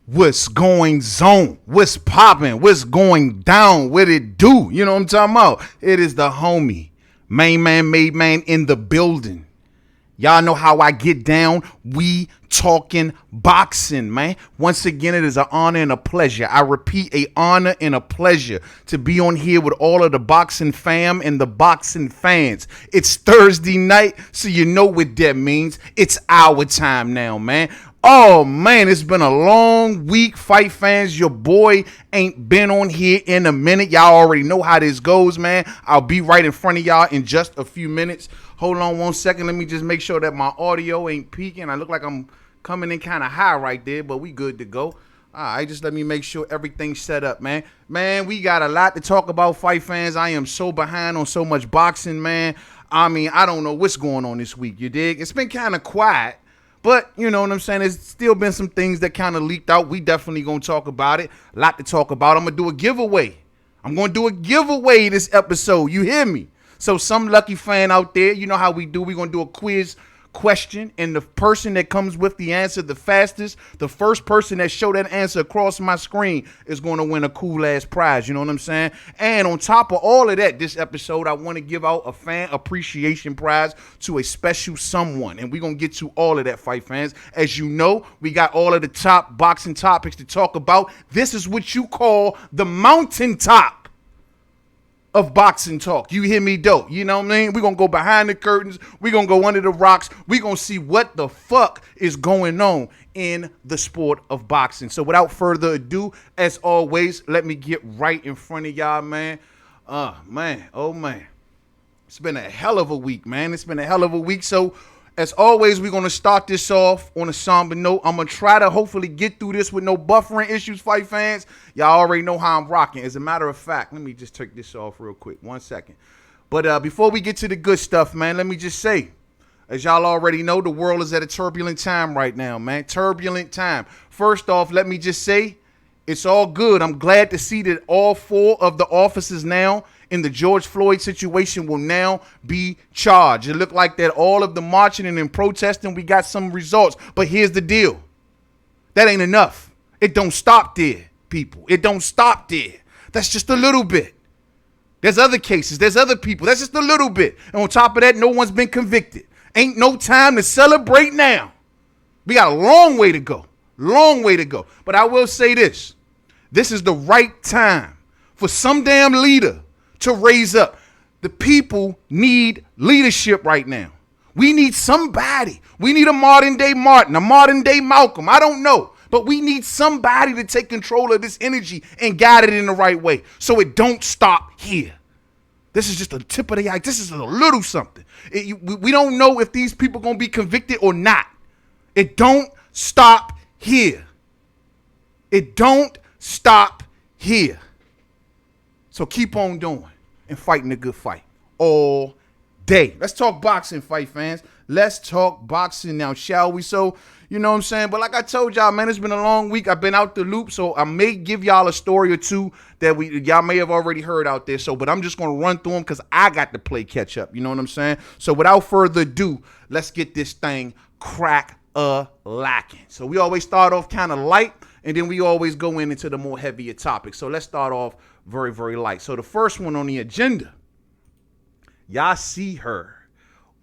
What's going zone? What's popping? What's going down? What it do? You know what I'm talking about? It is the homie, main man, made man in the building. Y'all know how I get down. We talking boxing, man. Once again, it is an honor and a pleasure. I repeat, a honor and a pleasure to be on here with all of the boxing fam and the boxing fans. It's Thursday night, so you know what that means. It's our time now, man. Oh, man, it's been a long week, fight fans. Your boy ain't been on here in a minute. Y'all already know how this goes, man. I'll be right in front of y'all in just a few minutes. Hold on 1 second. Let me just make sure that my audio ain't peaking. I look like I'm coming in kind of high right there, but we good to go. All right, just let me make sure everything's set up, man. Man, we got a lot to talk about, fight fans. I am so behind on so much boxing, man. I mean, I don't know what's going on this week, you dig? It's been kind of quiet. But, you know what I'm saying, there's still been some things that kind of leaked out. We definitely going to talk about it. A lot to talk about. I'm going to do a giveaway. I'm going to do a giveaway this episode. You hear me? So some lucky fan out there, you know how we do. We're going to do a quiz question, and the person that comes with the answer the fastest, the first person that show that answer across my screen is going to win a cool ass prize. You know what I'm saying? And on top of all of that, this episode I want to give out a fan appreciation prize to a special someone, and we're going to get to all of that, fight fans. As you know, we got all of the top boxing topics to talk about. This is what you call the mountaintop of boxing talk. You hear me, dope? You know what I mean? We're going to go behind the curtains. We're going to go under the rocks. We're going to see what the fuck is going on in the sport of boxing. So without further ado, as always, let me get right in front of y'all, man. Oh, man. It's been a hell of a week, man. It's been a hell of a week. So as always, we're going to start this off on a somber note. I'm going to try to hopefully get through this with no buffering issues, fight fans. Y'all already know how I'm rocking. As a matter of fact, let me just take this off real quick. 1 second. But before we get to the good stuff, man, let me just say, as y'all already know, the world is at a turbulent time right now, man. Turbulent time. First off, let me just say, it's all good. I'm glad to see that all 4 of the officers now in the George Floyd situation will now be charged. It looked like that all of the marching and protesting, we got some results. But here's the deal. That ain't enough. It don't stop there, people. It don't stop there. That's just a little bit. There's other cases. There's other people. That's just a little bit. And on top of that, no one's been convicted. Ain't no time to celebrate now. We got a long way to go. Long way to go. But I will say this. This is the right time for some damn leader to raise up. The people need leadership right now. We need somebody. We need a modern day Martin, a modern day Malcolm. I don't know. But we need somebody to take control of this energy and guide it in the right way so it don't stop here. This is just the tip of the iceberg. This is a little something. We don't know if these people going to be convicted or not. It don't stop here. It don't stop here. So keep on doing and fighting a good fight all day. Let's talk boxing, fight fans. Let's talk boxing now, shall we? So, you know what I'm saying? But like I told y'all, man, it's been a long week. I've been out the loop, so I may give y'all a story or two that y'all may have already heard out there. So, but I'm just going to run through them because I got to play catch up. You know what I'm saying? So without further ado, let's get this thing crack-a-lacking. So we always start off kind of light, and then we always go into the more heavier topics. So let's start off very, very light. So the first one on the agenda, y'all see her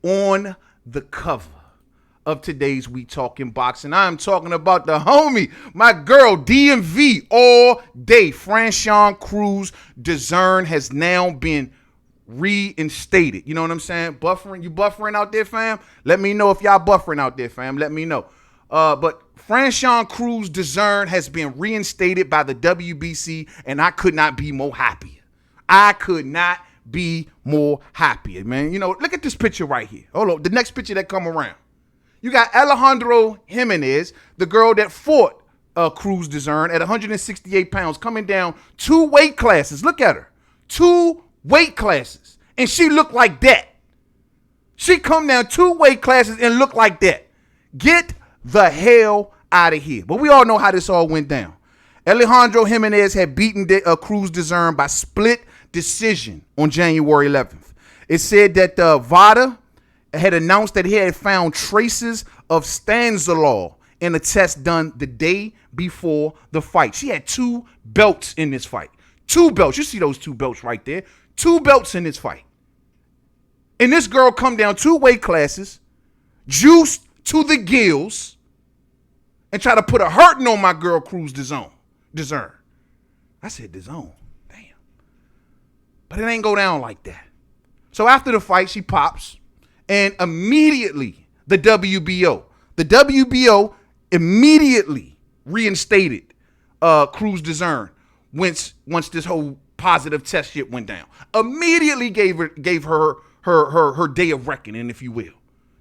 on the cover of today's We Talking Boxing. I'm talking about the homie, my girl, DMV all day. Franchon Crews-Dezern has now been reinstated. You know what I'm saying? Buffering, you buffering out there, fam? Let me know if y'all buffering out there, fam. Let me know. But Franchon Crews-Dezern has been reinstated by the WBC, and I could not be more happier. I could not be more happier, man. You know, look at this picture right here. Hold on, the next picture that come around. You got Alejandro Jimenez, the girl that fought Crews-Dezern at 168 pounds, coming down 2 weight classes. Look at her. 2 weight classes. And she looked like that. She come down 2 weight classes and look like that. Get the hell out of here. But we all know how this all went down. Alejandro Jimenez had beaten Crews-Dezern by split decision on January 11th. It said that VADA had announced that he had found traces of stanzolol in a test done the day before the fight. She had 2 belts in this fight. 2 belts. You see those 2 belts right there. 2 belts in this fight. And this girl come down 2 weight classes, juiced to the gills, and try to put a hurting on my girl Crews-Dezern. I said DAZN. Damn. But it ain't go down like that. So after the fight, she pops, and immediately the WBO immediately reinstated Crews-Dezern once this whole positive test shit went down. Immediately gave her day of reckoning, if you will.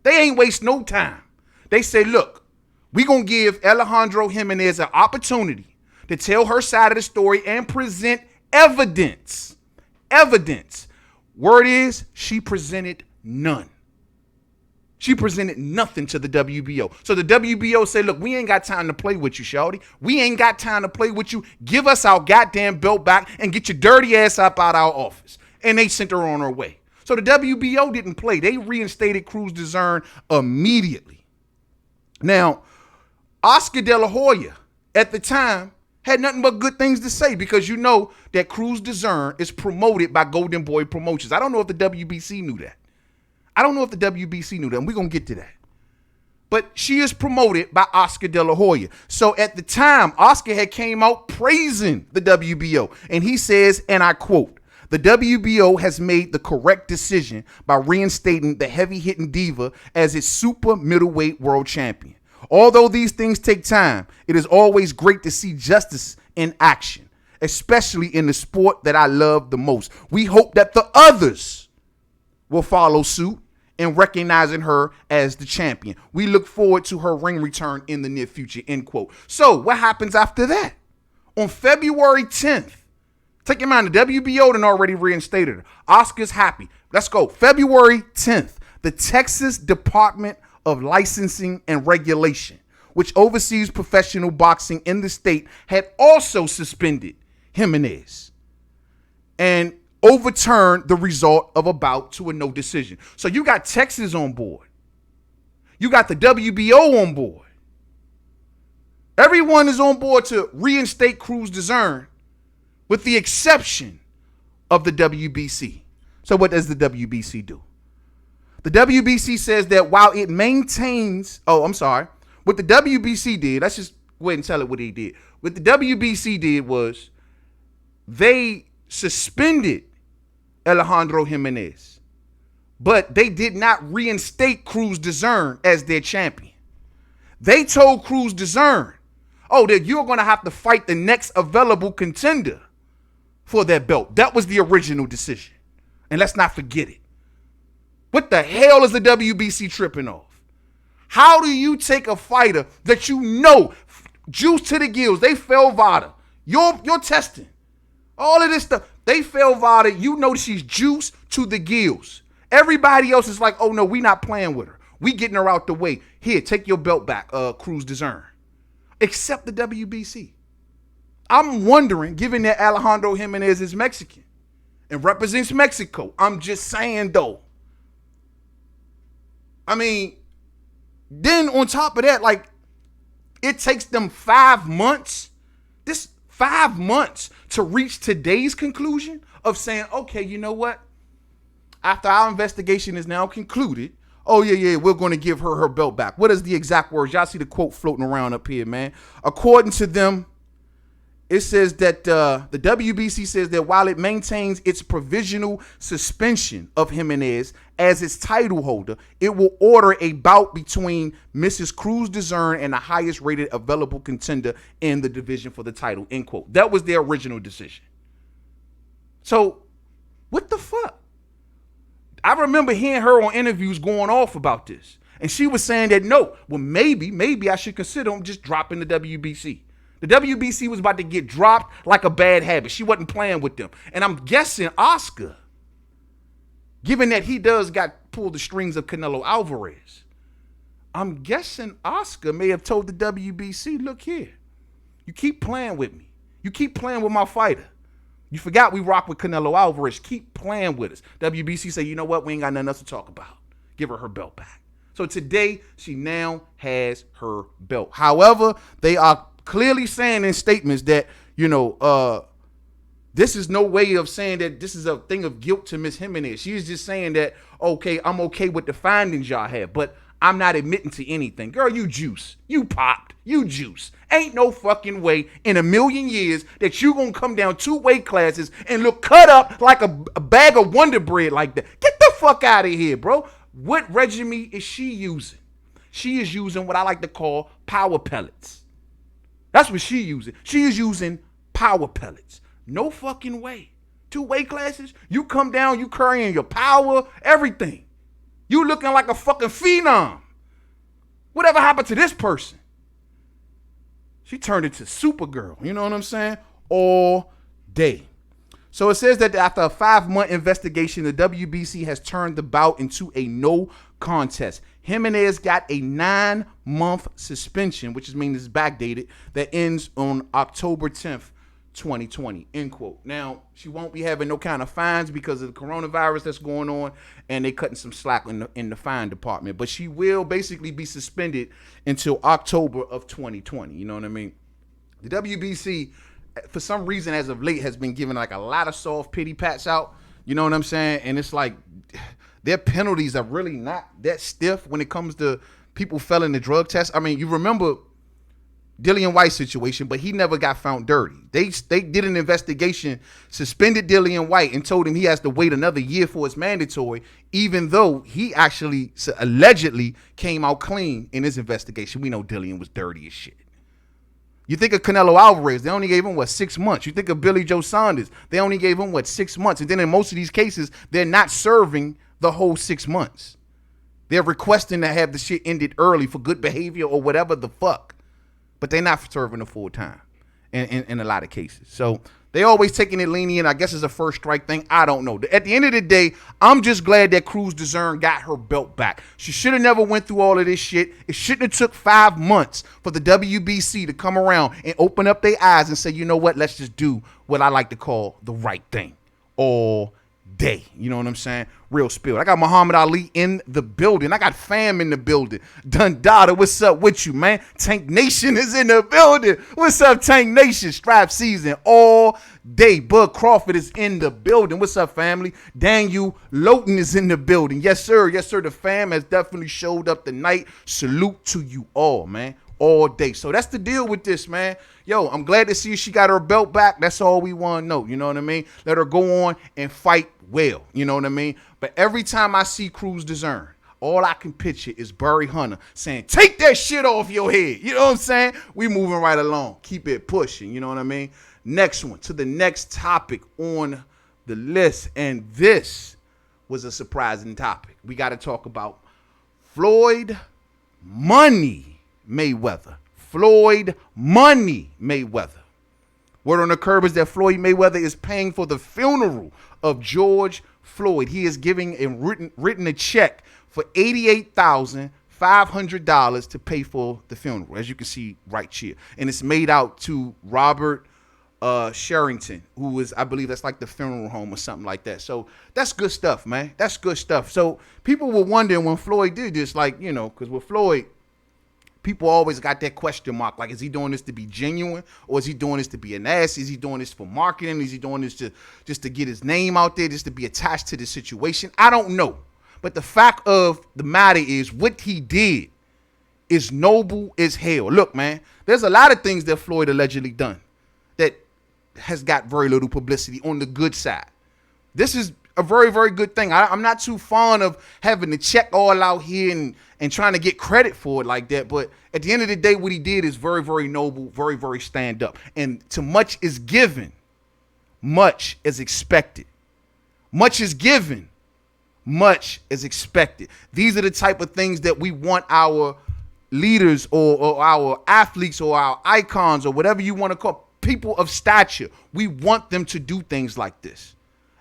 They ain't waste no time. They say, look, we gonna give Alejandro Jimenez an opportunity to tell her side of the story and present evidence. Word is, she presented none. She presented nothing to the WBO. So the WBO said, look, we ain't got time to play with you, shawty. We ain't got time to play with you. Give us our goddamn belt back and get your dirty ass up out our office. And they sent her on her way. So the WBO didn't play. They reinstated Crews-Dezern immediately. Now, Oscar De La Hoya, at the time, had nothing but good things to say, because you know that Crews-Dezern is promoted by Golden Boy Promotions. I don't know if the WBC knew that. And we're going to get to that. But she is promoted by Oscar De La Hoya. So at the time, Oscar had came out praising the WBO. And he says, and I quote, "The WBO has made the correct decision by reinstating the heavy-hitting diva as its super middleweight world champion. Although these things take time, it is always great to see justice in action, especially in the sport that I love the most. We hope that the others will follow suit in recognizing her as the champion. We look forward to her ring return in the near future," end quote. So what happens after that? On February 10th, take in mind, the WBO done already reinstated her. Oscar's happy. Let's go. February 10th, the Texas Department of Licensing and Regulation, which oversees professional boxing in the state, had also suspended Jimenez and overturned the result of a bout to a no decision. So you got Texas on board. You got the WBO on board. Everyone is on board to reinstate Crews-Dezern, with the exception of the WBC. So what does the WBC do? The WBC says that while it maintains, what the WBC did, let's just go ahead and tell it what they did. What the WBC did was they suspended Alejandro Jimenez, but they did not reinstate Crews-Dezern as their champion. They told Crews-Dezern, that you're going to have to fight the next available contender for that belt. That was the original decision. And let's not forget it. What the hell is the WBC tripping off? How do you take a fighter that you know, juice to the gills, they fail VADA, you're testing, all of this stuff, they fail VADA, you know she's juice to the gills. Everybody else is like, oh no, we not playing with her. We getting her out the way. Here, take your belt back, Crews-Dezern. Except the WBC. I'm wondering, given that Alejandro Jimenez is Mexican and represents Mexico, I'm just saying though, I mean, then on top of that, like, it takes them 5 months, this 5 months to reach today's conclusion of saying, okay, you know what? After our investigation is now concluded, we're going to give her belt back. What is the exact words? Y'all see the quote floating around up here, man. According to them, it says that the WBC says that while it maintains its provisional suspension of Jimenez as its title holder, it will order a bout between Mrs. Crews-Dezern and the highest rated available contender in the division for the title, end quote. That was their original decision. So what the fuck? I remember hearing her on interviews going off about this. And she was saying that, no, well, maybe I should consider just dropping the WBC. The WBC was about to get dropped like a bad habit. She wasn't playing with them. And I'm guessing Oscar, given that he does pull the strings of Canelo Alvarez, I'm guessing Oscar may have told the WBC, look here, you keep playing with me. You keep playing with my fighter. You forgot we rock with Canelo Alvarez. Keep playing with us. WBC say, you know what? We ain't got nothing else to talk about. Give her belt back. So today, she now has her belt. However, they are clearly saying in statements that, this is no way of saying that this is a thing of guilt to Miss Jimenez. She's just saying that, okay, I'm okay with the findings y'all have, but I'm not admitting to anything. Girl, you juice. You popped. You juice. Ain't no fucking way in a million years that you gonna come down 2 weight classes and look cut up like a bag of Wonder Bread like that. Get the fuck out of here, bro. What regimen is she using? She is using what I like to call power pellets. That's what she using. She is using power pellets. No fucking way. 2 weight classes, you come down, you carrying your power, everything. You looking like a fucking phenom. Whatever happened to this person? She turned into Supergirl, you know what I'm saying? All day. So it says that after a 5-month investigation, the WBC has turned the bout into a no contest. Jimenez got a 9-month suspension, which means it's backdated, that ends on October 10th, 2020, end quote. Now, she won't be having no kind of fines because of the coronavirus that's going on, and they cutting some slack in the fine department. But she will basically be suspended until October of 2020. You know what I mean? The WBC, for some reason, as of late, has been giving like a lot of soft pity pats out. You know what I'm saying? And it's like their penalties are really not that stiff when it comes to people failing the drug test. I mean, you remember Dillian White's situation, but he never got found dirty. They did an investigation, suspended Dillian White, and told him he has to wait another year for his mandatory, even though he actually allegedly came out clean in his investigation. We know Dillian was dirty as shit. You think of Canelo Alvarez, they only gave him, 6 months. You think of Billy Joe Saunders, they only gave him, 6 months. And then in most of these cases, they're not serving the whole 6 months. They're requesting to have the shit ended early for good behavior or whatever the fuck. But they're not serving the full time in a lot of cases. So they always taking it lenient. I guess it's a first strike thing. I don't know. At the end of the day, I'm just glad that Crews-Dezern got her belt back. She should have never went through all of this shit. It shouldn't have took 5 months for the WBC to come around and open up their eyes and say, you know what, let's just do what I like to call the right thing all day. You know what I'm saying? Real spill. I got Muhammad Ali in the building. I got fam in the building. Dundada, what's up with you, man? Tank Nation is in the building. What's up, Tank Nation? Strap season all day. Bud Crawford is in the building. What's up, family? Daniel Lowton is in the building. Yes, sir. Yes, sir. The fam has definitely showed up tonight. Salute to you all, man. All day. So that's the deal with this, man. Yo, I'm glad to see she got her belt back. That's all we want to know. You know what I mean? Let her go on and fight well. You know what I mean? But every time I see Crews-Dezern, all I can picture is Barry Hunter saying, take that shit off your head. You know what I'm saying? We moving right along. Keep it pushing. You know what I mean? Next one, to the next topic on the list. And this was a surprising topic. We got to talk about Floyd Money Mayweather. Floyd Money Mayweather. Word on the curb is that Floyd Mayweather is paying for the funeral of George Floyd. He is giving and written a check for $88,500 to pay for the funeral, as you can see right here. And it's made out to Robert Sherrington, who is, I believe that's like the funeral home or something like that. So that's good stuff, man. That's good stuff. So people were wondering when Floyd did this, like, you know, because with Floyd, people always got that question mark. Like, is he doing this to be genuine, or is he doing this to be an ass? Is he doing this for marketing? Is he doing this just to get his name out there, just to be attached to the situation? I don't know. But the fact of the matter is, what he did is noble as hell. Look, man, there's a lot of things that Floyd allegedly done that has got very little publicity on the good side. This is a very, very good thing. I'm not too fond of having to check all out here and trying to get credit for it like that. But at the end of the day, what he did is very, very noble, very, very stand up. And to much is given, much is expected. Much is given, much is expected. These are the type of things that we want our leaders or our athletes or our icons or whatever you want to call people of stature. We want them to do things like this.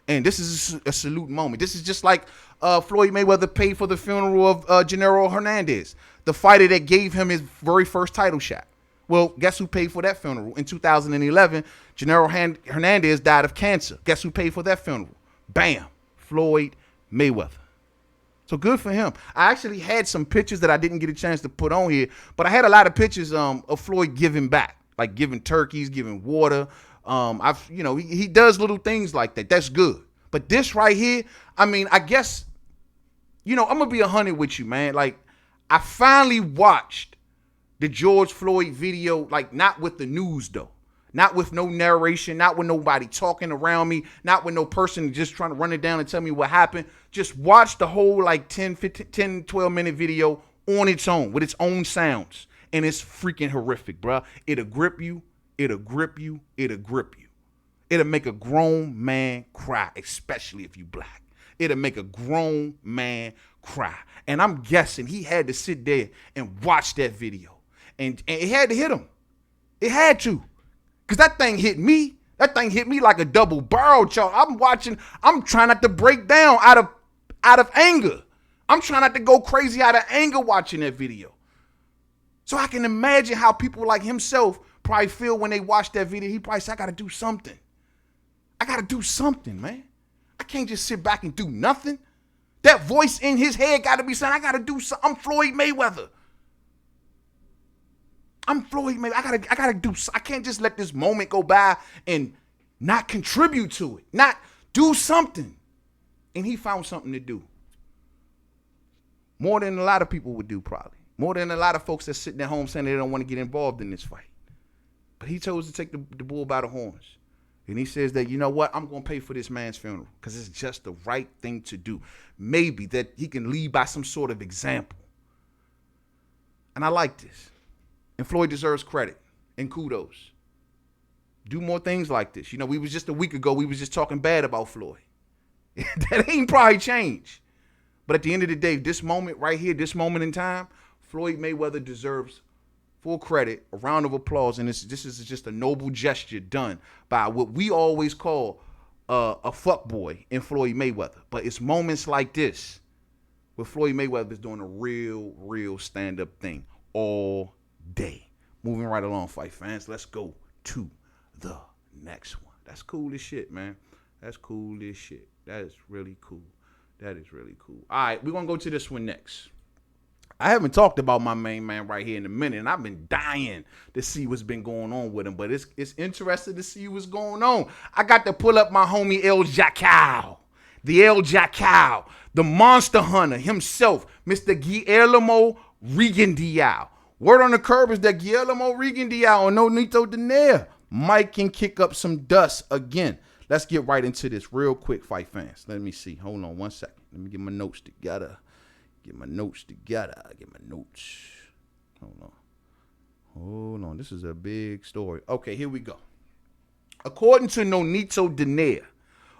And this is a salute moment. This is just like Floyd Mayweather paid for the funeral of Genaro Hernandez, the fighter that gave him his very first title shot. Well, guess who paid for that funeral? In 2011, Genaro Hernandez died of cancer. Guess who paid for that funeral? Bam, Floyd Mayweather. So good for him. I actually had some pictures that I didn't get a chance to put on here, but I had a lot of pictures of Floyd giving back. like giving turkeys, giving water. He does little things like that. That's good. But this right here, I mean, I guess, I'm gonna be 100 with you, man. Like, I finally watched the George Floyd video, like not with the news though. Not with no narration, not with nobody talking around me, not with no person just trying to run it down and tell me what happened. Just watch the whole like 10, 12 minute video on its own, with its own sounds. And it's freaking horrific, bruh. It'll grip you. It'll grip you. It'll grip you. It'll make a grown man cry, especially if you black. It'll make a grown man cry. And I'm guessing he had to sit there and watch that video. And it had to hit him. It had to. Because that thing hit me. That thing hit me like a double barrel, y'all. I'm trying not to break down out of anger. I'm trying not to go crazy out of anger watching that video. So I can imagine how people like himself probably feel when they watch that video. He probably say, I got to do something. I got to do something, man. I can't just sit back and do nothing. That voice in his head got to be saying, I got to do something. I'm Floyd Mayweather. I'm Floyd Mayweather. I gotta do. I can't just let this moment go by and not contribute to it, not do something. And he found something to do. More than a lot of people would do, probably. More than a lot of folks that sitting at home saying they don't want to get involved in this fight. But he chose to take the bull by the horns. And he says that, you know what, I'm going to pay for this man's funeral because it's just the right thing to do. Maybe that he can lead by some sort of example. And I like this. And Floyd deserves credit and kudos. Do more things like this. We was just a week ago, we was just talking bad about Floyd. That ain't probably changed. But at the end of the day, this moment right here, this moment in time, Floyd Mayweather deserves full credit, a round of applause, and this is just a noble gesture done by what we always call a fuckboy in Floyd Mayweather. But it's moments like this where Floyd Mayweather is doing a real stand-up thing all day. Moving right along, fight fans. Let's go to the next one. That's cool as shit, man. That's cool as shit. That is really cool. That is really cool. All right, we're going to go to this one next. I haven't talked about my main man right here in a minute, and I've been dying to see what's been going on with him, but it's interesting to see what's going on. I got to pull up my homie El Jacal, the monster hunter himself, Mr. Guillermo Rigondeaux. Word on the curb is that Guillermo Rigondeaux or RigoDonair2 might can kick up some dust again. Let's get right into this real quick, fight fans. Let me see. Hold on 1 second. Let me get my notes together. Get my notes. Hold on. This is a big story. Okay, here we go. According to RigoDonair2,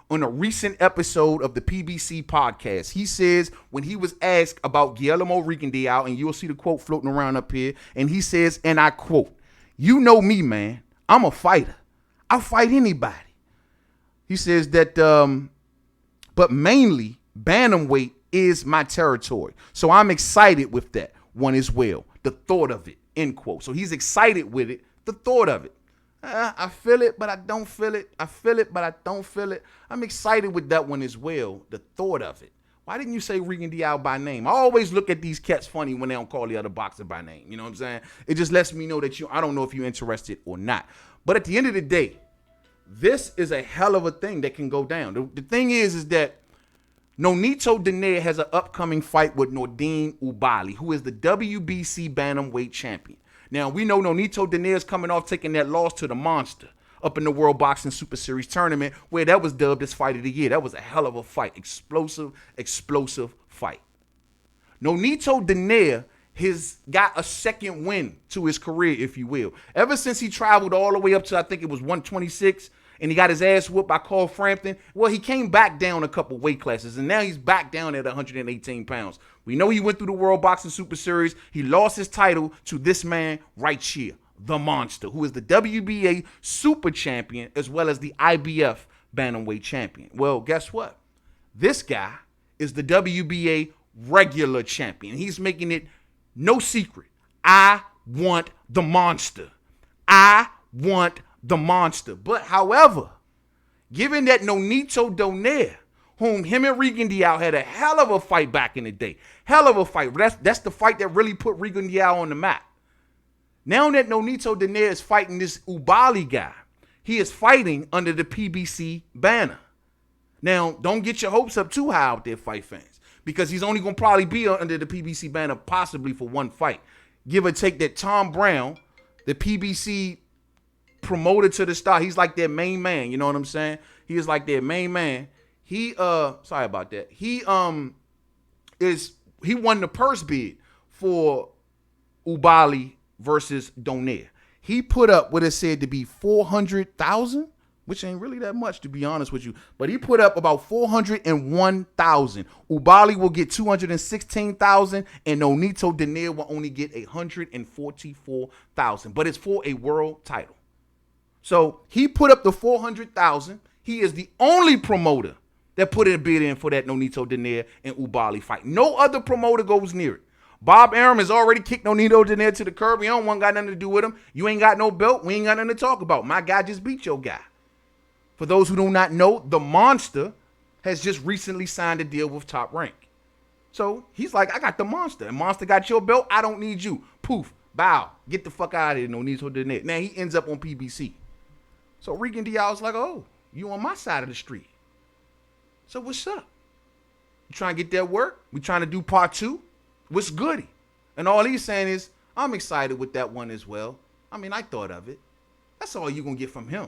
on a recent episode of the PBC podcast, he says when he was asked about Guillermo Rigondeaux, and you'll see the quote floating around up here, and he says, and I quote, "You know me, man. I'm a fighter. I'll fight anybody." He says that, but mainly bantamweight is my territory. So I'm excited with that one as well. The thought of it, end quote. So he's excited with it, the thought of it. I feel it, but I don't feel it. I feel it, but I don't feel it. I'm excited with that one as well, the thought of it. Why didn't you say Rigondeaux by name? I always look at these cats funny when they don't call the other boxer by name. You know what I'm saying? It just lets me know that I don't know if you're interested or not. But at the end of the day, this is a hell of a thing that can go down. The thing is that RigoDonair2 has an upcoming fight with Nordine Oubaali, who is the WBC bantamweight champion. Now, we know RigoDonair2 is coming off taking that loss to the Monster up in the World Boxing Super Series tournament, where that was dubbed as Fight of the Year. That was a hell of a fight. Explosive fight. RigoDonair2 has got a second win to his career, if you will. Ever since he traveled all the way up to, I think it was 126, and he got his ass whooped by Carl Frampton. Well, he came back down a couple weight classes, and now he's back down at 118 pounds. We know he went through the World Boxing Super Series. He lost his title to this man right here, the Monster, who is the WBA Super Champion as well as the IBF Bantamweight Champion. Well, guess what? This guy is the WBA Regular Champion. He's making it no secret. I want the Monster. I want the Monster. But however, given that RigoDonair2, whom him and Rigondeaux had a hell of a fight back in the day, hell of a fight. That's the fight that really put Rigondeaux on the map. Now that Nonito Donaire is fighting this Ubali guy, he is fighting under the PBC banner. Now, don't get your hopes up too high out there, fight fans, because he's only going to probably be under the PBC banner possibly for one fight. Give or take that Tom Brown, the PBC promoter to the star, he's like their main man, you know what I'm saying? He is like their main man. He sorry about that. He won the purse bid for Ubali versus Donaire. He put up what is said to be 400,000, which ain't really that much to be honest with you, but he put up about 401,000. Ubali will get 216,000 and Nonito Donaire will only get 144,000, but it's for a world title. So he put up the 400,000. He is the only promoter that put a bid in for that Nonito Donaire and Ubali fight. No other promoter goes near it. Bob Arum has already kicked Nonito Donaire to the curb. He don't want got nothing to do with him. You ain't got no belt. We ain't got nothing to talk about. My guy just beat your guy. For those who do not know, the Monster has just recently signed a deal with Top Rank. So he's like, I got the Monster. And Monster got your belt. I don't need you. Poof. Bow. Get the fuck out of here, Nonito Donaire. Now he ends up on PBC. So Regan Dial's like, oh, you on my side of the street. So what's up? You trying to get that work? We trying to do part 2? What's goody? And all he's saying is, I'm excited with that one as well. I mean, I thought of it. That's all you're going to get from him.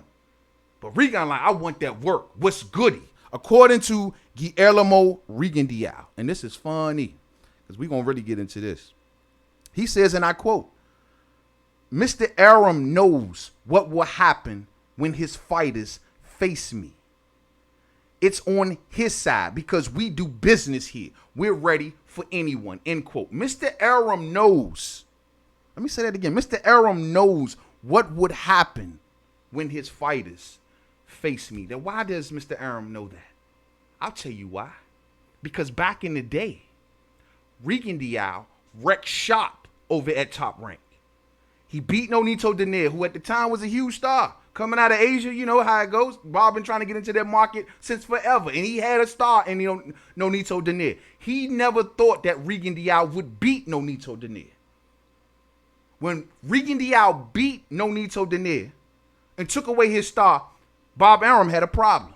But Regan like, I want that work. What's goody? According to Guillermo Regan Dial. And this is funny, because we're going to really get into this. He says, and I quote, Mr. Arum knows what will happen when his fighters face me. It's on his side because we do business here. We're ready for anyone, end quote. Mr. Arum knows. Let me say that again. Mr. Arum knows what would happen when his fighters face me. Then why does Mr. Arum know that? I'll tell you why. Because back in the day, Regan Dial wrecked shop over at Top Rank. He beat Nonito Donaire, who at the time was a huge star. Coming out of Asia, you know how it goes. Bob been trying to get into that market since forever. And he had a star in Nonito Donaire. He never thought that Regan Dial would beat Nonito Donaire. When Regan Dial beat Nonito Donaire and took away his star, Bob Arum had a problem.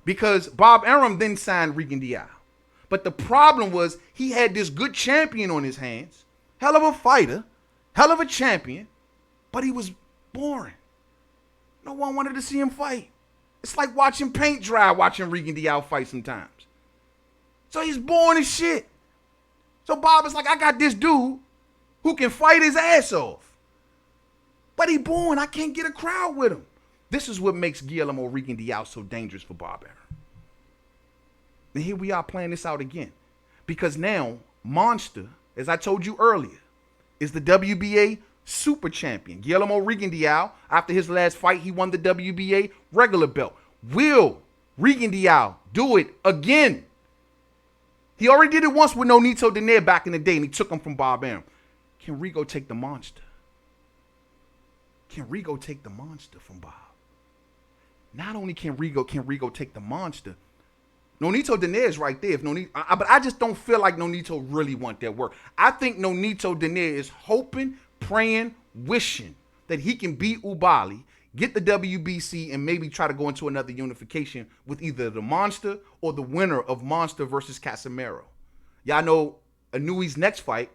Because Bob Arum then signed Regan Dial. But the problem was he had this good champion on his hands. Hell of a fighter. Hell of a champion. But he was boring. No one wanted to see him fight. It's like watching paint dry, watching Regan Dial fight sometimes. So he's boring as shit. So Bob is like, I got this dude who can fight his ass off. But he boring. I can't get a crowd with him. This is what makes Guillermo Regan Dial so dangerous for Bob Arum. And here we are playing this out again. Because now, Monster, as I told you earlier, is the WBA super champion. Guillermo Regan Dial, after his last fight, he won the WBA regular belt. Will Regan Dial do it again? He already did it once with Nonito Donaire back in the day, and he took him from Bob Arum. Can Rigo take the Monster? Can Rigo take the Monster from Bob? Not only can Rigo take the Monster, Nonito Donaire is right there. If but I just don't feel like Nonito really want that work. I think Nonito Donaire is hoping, praying, wishing that he can beat Ubali, get the WBC, and maybe try to go into another unification with either the Monster or the winner of Monster versus Casimero. Y'all know Inui's next fight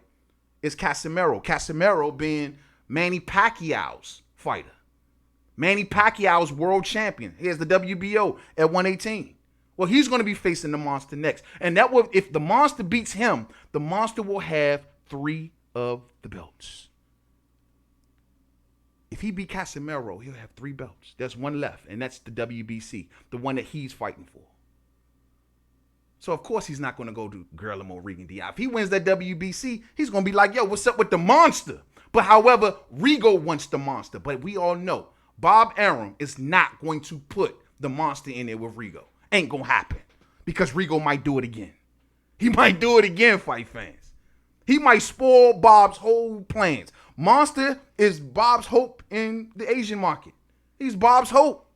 is Casimero. Casimero being Manny Pacquiao's fighter. Manny Pacquiao's world champion. He has the WBO at 118. Well, he's going to be facing the Monster next. And that will, if the Monster beats him, the Monster will have 3 of the belts. If he beat Casimero, he'll have 3 belts. There's one left, and that's the WBC, the one that he's fighting for. So, of course, he's not going to go to Guillermo Regan Dial. If he wins that WBC, he's going to be like, yo, what's up with the Monster? But, however, Rigo wants the Monster. But we all know Bob Arum is not going to put the Monster in there with Rigo. Ain't going to happen. Because Rigo might do it again. He might do it again, fight fans. He might spoil Bob's whole plans. Monster is Bob's hope in the Asian market. He's Bob's hope.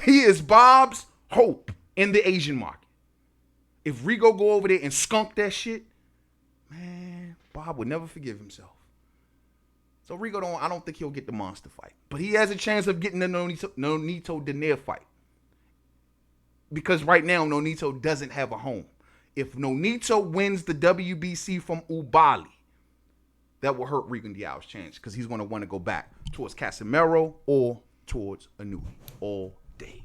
He is Bob's hope in the Asian market. If Rigo go over there and skunk that shit, man, Bob would never forgive himself. So I don't think he'll get the monster fight. But he has a chance of getting the Nonito Donaire fight. Because right now, Nonito doesn't have a home. If Nonito wins the WBC from Ubali, that will hurt RigoDonair2's chance because he's going to want to go back towards Casemiro or towards Inoue all day.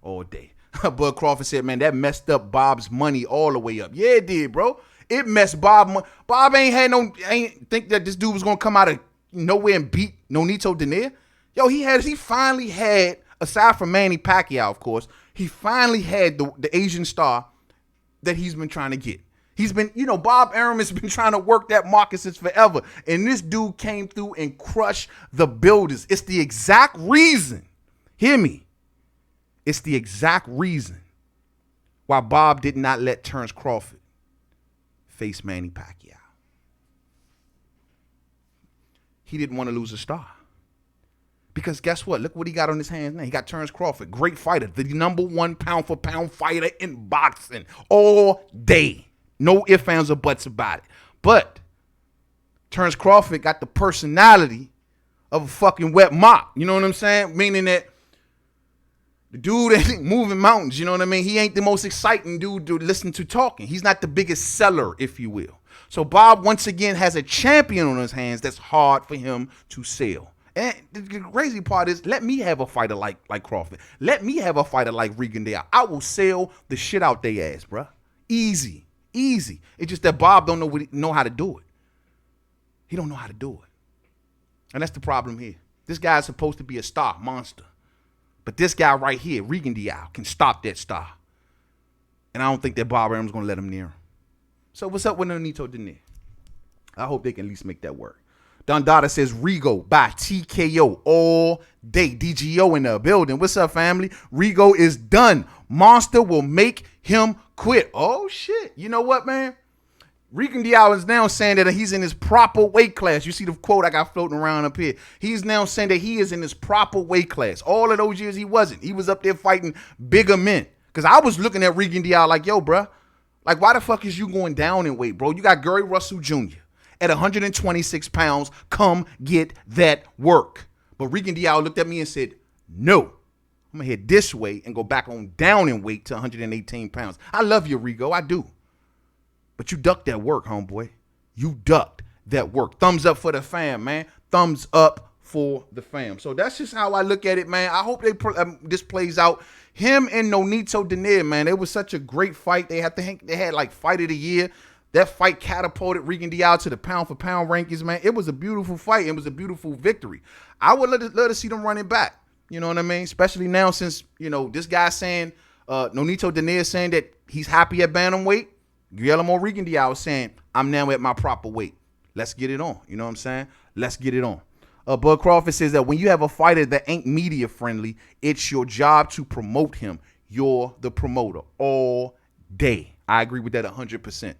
All day. Bud Crawford said, man, that messed up Bob's money all the way up. Yeah, it did, bro. It messed Bob. Bob ain't think that this dude was going to come out of nowhere and beat Nonito Donaire. Yo, he finally had, aside from Manny Pacquiao, of course, he finally had the Asian star that he's been trying to get. He's been, Bob Arum has been trying to work that market since forever. And this dude came through and crushed the builders. It's the exact reason, hear me, it's the exact reason why Bob did not let Terrence Crawford face Manny Pacquiao. He didn't want to lose a star. Because guess what? Look what he got on his hands now. He got Terrence Crawford, great fighter, the #1 pound-for-pound fighter in boxing all day. No ifs, ands, or buts about it. But Terrence Crawford got the personality of a fucking wet mop. You know what I'm saying? Meaning that the dude ain't moving mountains. You know what I mean? He ain't the most exciting dude to listen to talking. He's not the biggest seller, if you will. So Bob, once again, has a champion on his hands that's hard for him to sell. And the crazy part is, let me have a fighter like Crawford. Let me have a fighter like RigoDonair2. I will sell the shit out their ass, bruh. Easy. It's just that Bob don't know how to do it. He don't know how to do it. And that's the problem here. This guy is supposed to be a star, monster. But this guy right here, RigoDonair2, can stop that star. And I don't think that Bob Arum's going to let him near him. So what's up with Nonito Donaire? I hope they can at least make that work. Don Dada says Rigo by TKO all day. DGO in the building. What's up, family? Rigo is done. Monster will make him quit. Oh, shit. You know what, man? RigoDonair2 is now saying that he's in his proper weight class. You see the quote I got floating around up here. He's now saying that he is in his proper weight class. All of those years he wasn't. He was up there fighting bigger men. Because I was looking at RigoDonair2 like, yo, bruh, like, why the fuck is you going down in weight, bro? You got Gary Russell Jr. at 126 pounds. Come get that work. But RigoDonair2 looked at me and said, no, I'm going to head this way and go back on down in weight to 118 pounds. I love you, Rigo. I do. But you ducked that work, homeboy. You ducked that work. Thumbs up for the fam, man. Thumbs up for the fam. So that's just how I look at it, man. I hope this plays out. Him and Nonito Donaire, man, it was such a great fight. They had like fight of the year. That fight catapulted RigoDonair2 to the pound-for-pound rankings, man. It was a beautiful fight. It was a beautiful victory. I would love to see them running back. You know what I mean? Especially now since, this guy saying, Nonito Donaire saying that he's happy at bantamweight. Guillermo RigoDonair2 was saying, I'm now at my proper weight. Let's get it on. You know what I'm saying? Let's get it on. Bud Crawford says that when you have a fighter that ain't media friendly, it's your job to promote him. You're the promoter all day. I agree with that 100%.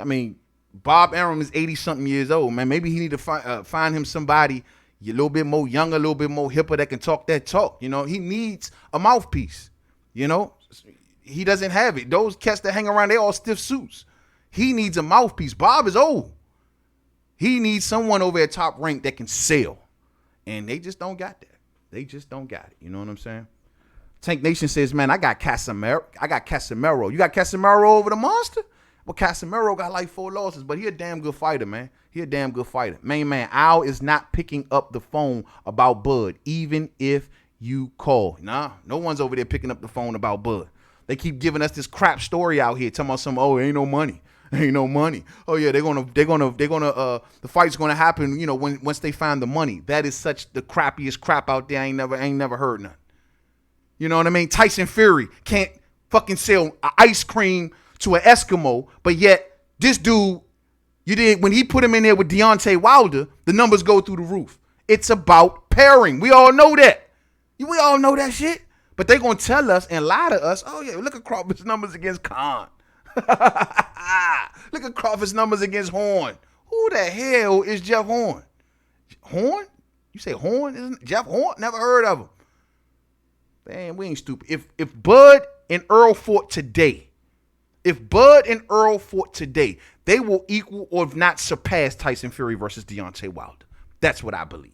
I mean, Bob Arum is 80-something years old, man. Maybe he need to find him somebody a little bit more younger, a little bit more hipper that can talk that talk. He needs a mouthpiece. He doesn't have it. Those cats that hang around, they all stiff suits. He needs a mouthpiece. Bob is old. He needs someone over at Top Rank that can sell. And they just don't got that. They just don't got it. You know what I'm saying? Tank Nation says, man, I got Casemiro. You got Casemiro over the monster? Well, Casemiro got like 4 losses, but he a damn good fighter, man. He a damn good fighter. Main man, Al is not picking up the phone about Bud, even if you call. Nah, no one's over there picking up the phone about Bud. They keep giving us this crap story out here, talking about ain't no money. Ain't no money. Oh yeah, the fight's gonna happen, once they find the money. That is such the crappiest crap out there. I ain't never heard none. You know what I mean? Tyson Fury can't fucking sell ice cream to an Eskimo, but yet this dude, when he put him in there with Deontay Wilder, the numbers go through the roof. It's about pairing. We all know that. We all know that shit. But they gonna tell us and lie to us. Oh yeah, look at Crawford's numbers against Khan. Look at Crawford's numbers against Horn. Who the hell is Jeff Horn? Horn? You say Horn? Isn't Jeff Horn? Never heard of him. Damn, we ain't stupid. If Bud and Earl fought today, they will equal or if not surpass Tyson Fury versus Deontay Wilder. That's what I believe.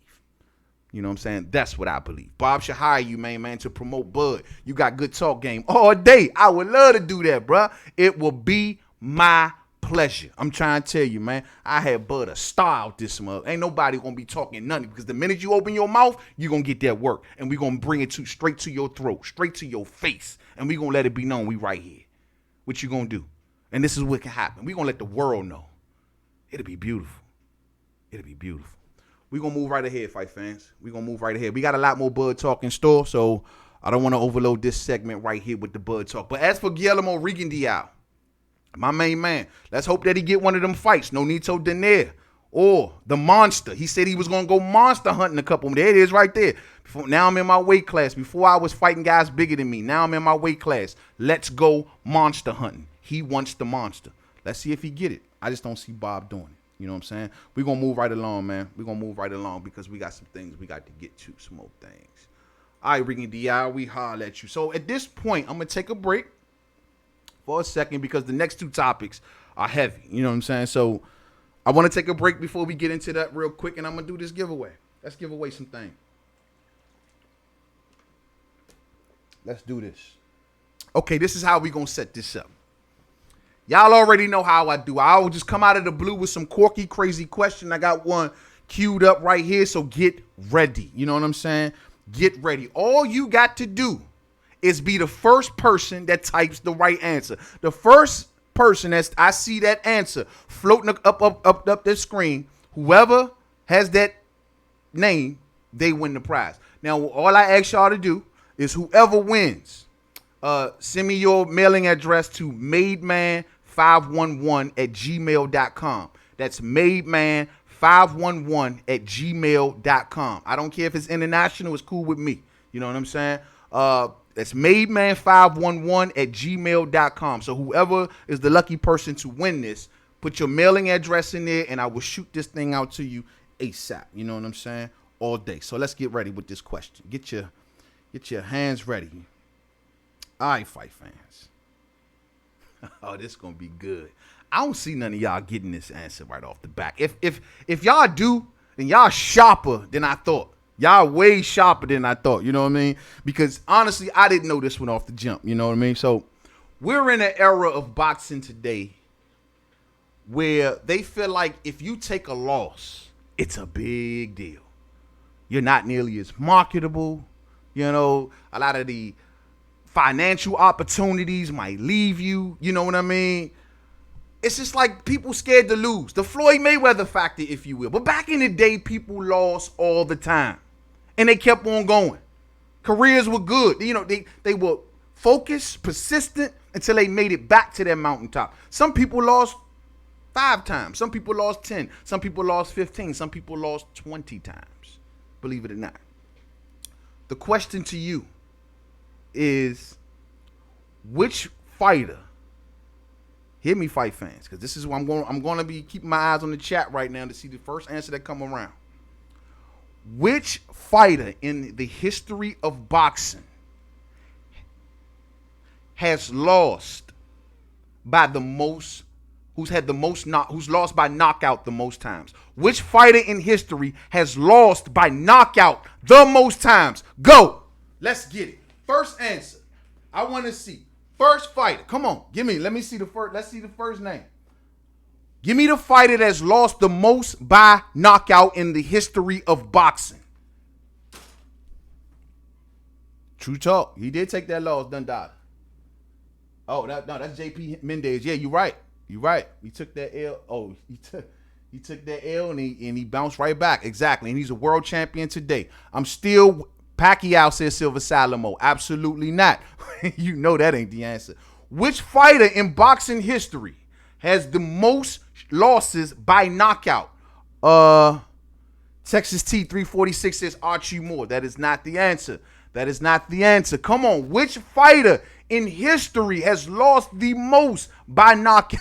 You know what I'm saying? That's what I believe. Bob should hire you, man, to promote Bud. You got good talk game all day. I would love to do that, bro. It will be my pleasure. I'm trying to tell you, man. I had Bud a star out this month. Ain't nobody gonna be talking nothing because the minute you open your mouth, you're gonna get that work. And we're gonna bring it straight to your throat, straight to your face. And we're gonna let it be known we right here. What you gonna do? And this is what can happen. We're gonna let the world know. It'll be beautiful. It'll be beautiful. We're going to move right ahead, fight fans. We're going to move right ahead. We got a lot more Bud Talk in store, so I don't want to overload this segment right here with the Bud Talk. But as for Guillermo RigoDonair2, my main man, let's hope that he get one of them fights. No RigoDonair2 or the monster. He said he was going to go monster hunting a couple. There it is right there. Now I'm in my weight class. Before I was fighting guys bigger than me. Now I'm in my weight class. Let's go monster hunting. He wants the monster. Let's see if he get it. I just don't see Bob doing it. You know what I'm saying? We're going to move right along, man. We're going to move right along because we got some things we got to get to, some more things. All right, RigoDonair2, we holler at you. So at this point, I'm going to take a break for a second because the next two topics are heavy. You know what I'm saying? So I want to take a break before we get into that real quick, and I'm going to do this giveaway. Let's give away some things. Let's do this. Okay, this is how we going to set this up. Y'all already know how I do. I will just come out of the blue with some quirky, crazy question. I got one queued up right here, so get ready. You know what I'm saying? Get ready. All you got to do is be the first person that types the right answer. The first person that I see that answer floating up the screen, whoever has that name, they win the prize. Now, all I ask y'all to do is whoever wins, send me your mailing address to mademan511@gmail.com. That's mademan511@gmail.com. I don't care if it's international, it's cool with me. You know what I'm saying? That's mademan511@gmail.com. So whoever is the lucky person to win this, put your mailing address in there and I will shoot this thing out to you ASAP. You know what I'm saying? All day. So let's get ready with this question. Get your hands ready. All right, fight fans. Oh, this is gonna be good. I don't see none of y'all getting this answer right off the back. If y'all do, then y'all sharper than I thought. Y'all way sharper than I thought. You know what I mean? Because honestly, I didn't know this one off the jump. You know what I mean? So we're in an era of boxing today where they feel like if you take a loss, it's a big deal. You're not nearly as marketable. You know, a lot of the financial opportunities might leave you. You know what I mean? It's just like people scared to lose. The Floyd Mayweather factor, if you will. But back in the day, people lost all the time. And they kept on going. Careers were good. You know, they were focused, persistent, until they made it back to their mountaintop. Some people lost 5 times. Some people lost 10. Some people lost 15. Some people lost 20 times. Believe it or not. The question to you is, which fighter, hear me fight fans, because this is what I'm going to be keeping my eyes on the chat right now to see the first answer that come around. Which fighter in the history of boxing has lost by the most, who's lost by knockout the most times? Which fighter in history has lost by knockout the most times? Go. Let's get it. First answer. I want to see. First fighter. Come on. Let me see the first. Let's see the first name. Give me the fighter that's lost the most by knockout in the history of boxing. True talk. He did take that loss, Dundada. Oh, that's JP Mendez. Yeah, you're right. You're right. He took that L. Oh, he took that L and he bounced right back. Exactly. And he's a world champion today. Pacquiao says Silver Salamo. Absolutely not. You know that ain't the answer. Which fighter in boxing history has the most losses by knockout? Texas T346 says Archie Moore. That is not the answer. That is not the answer. Come on. Which fighter in history has lost the most by knockout?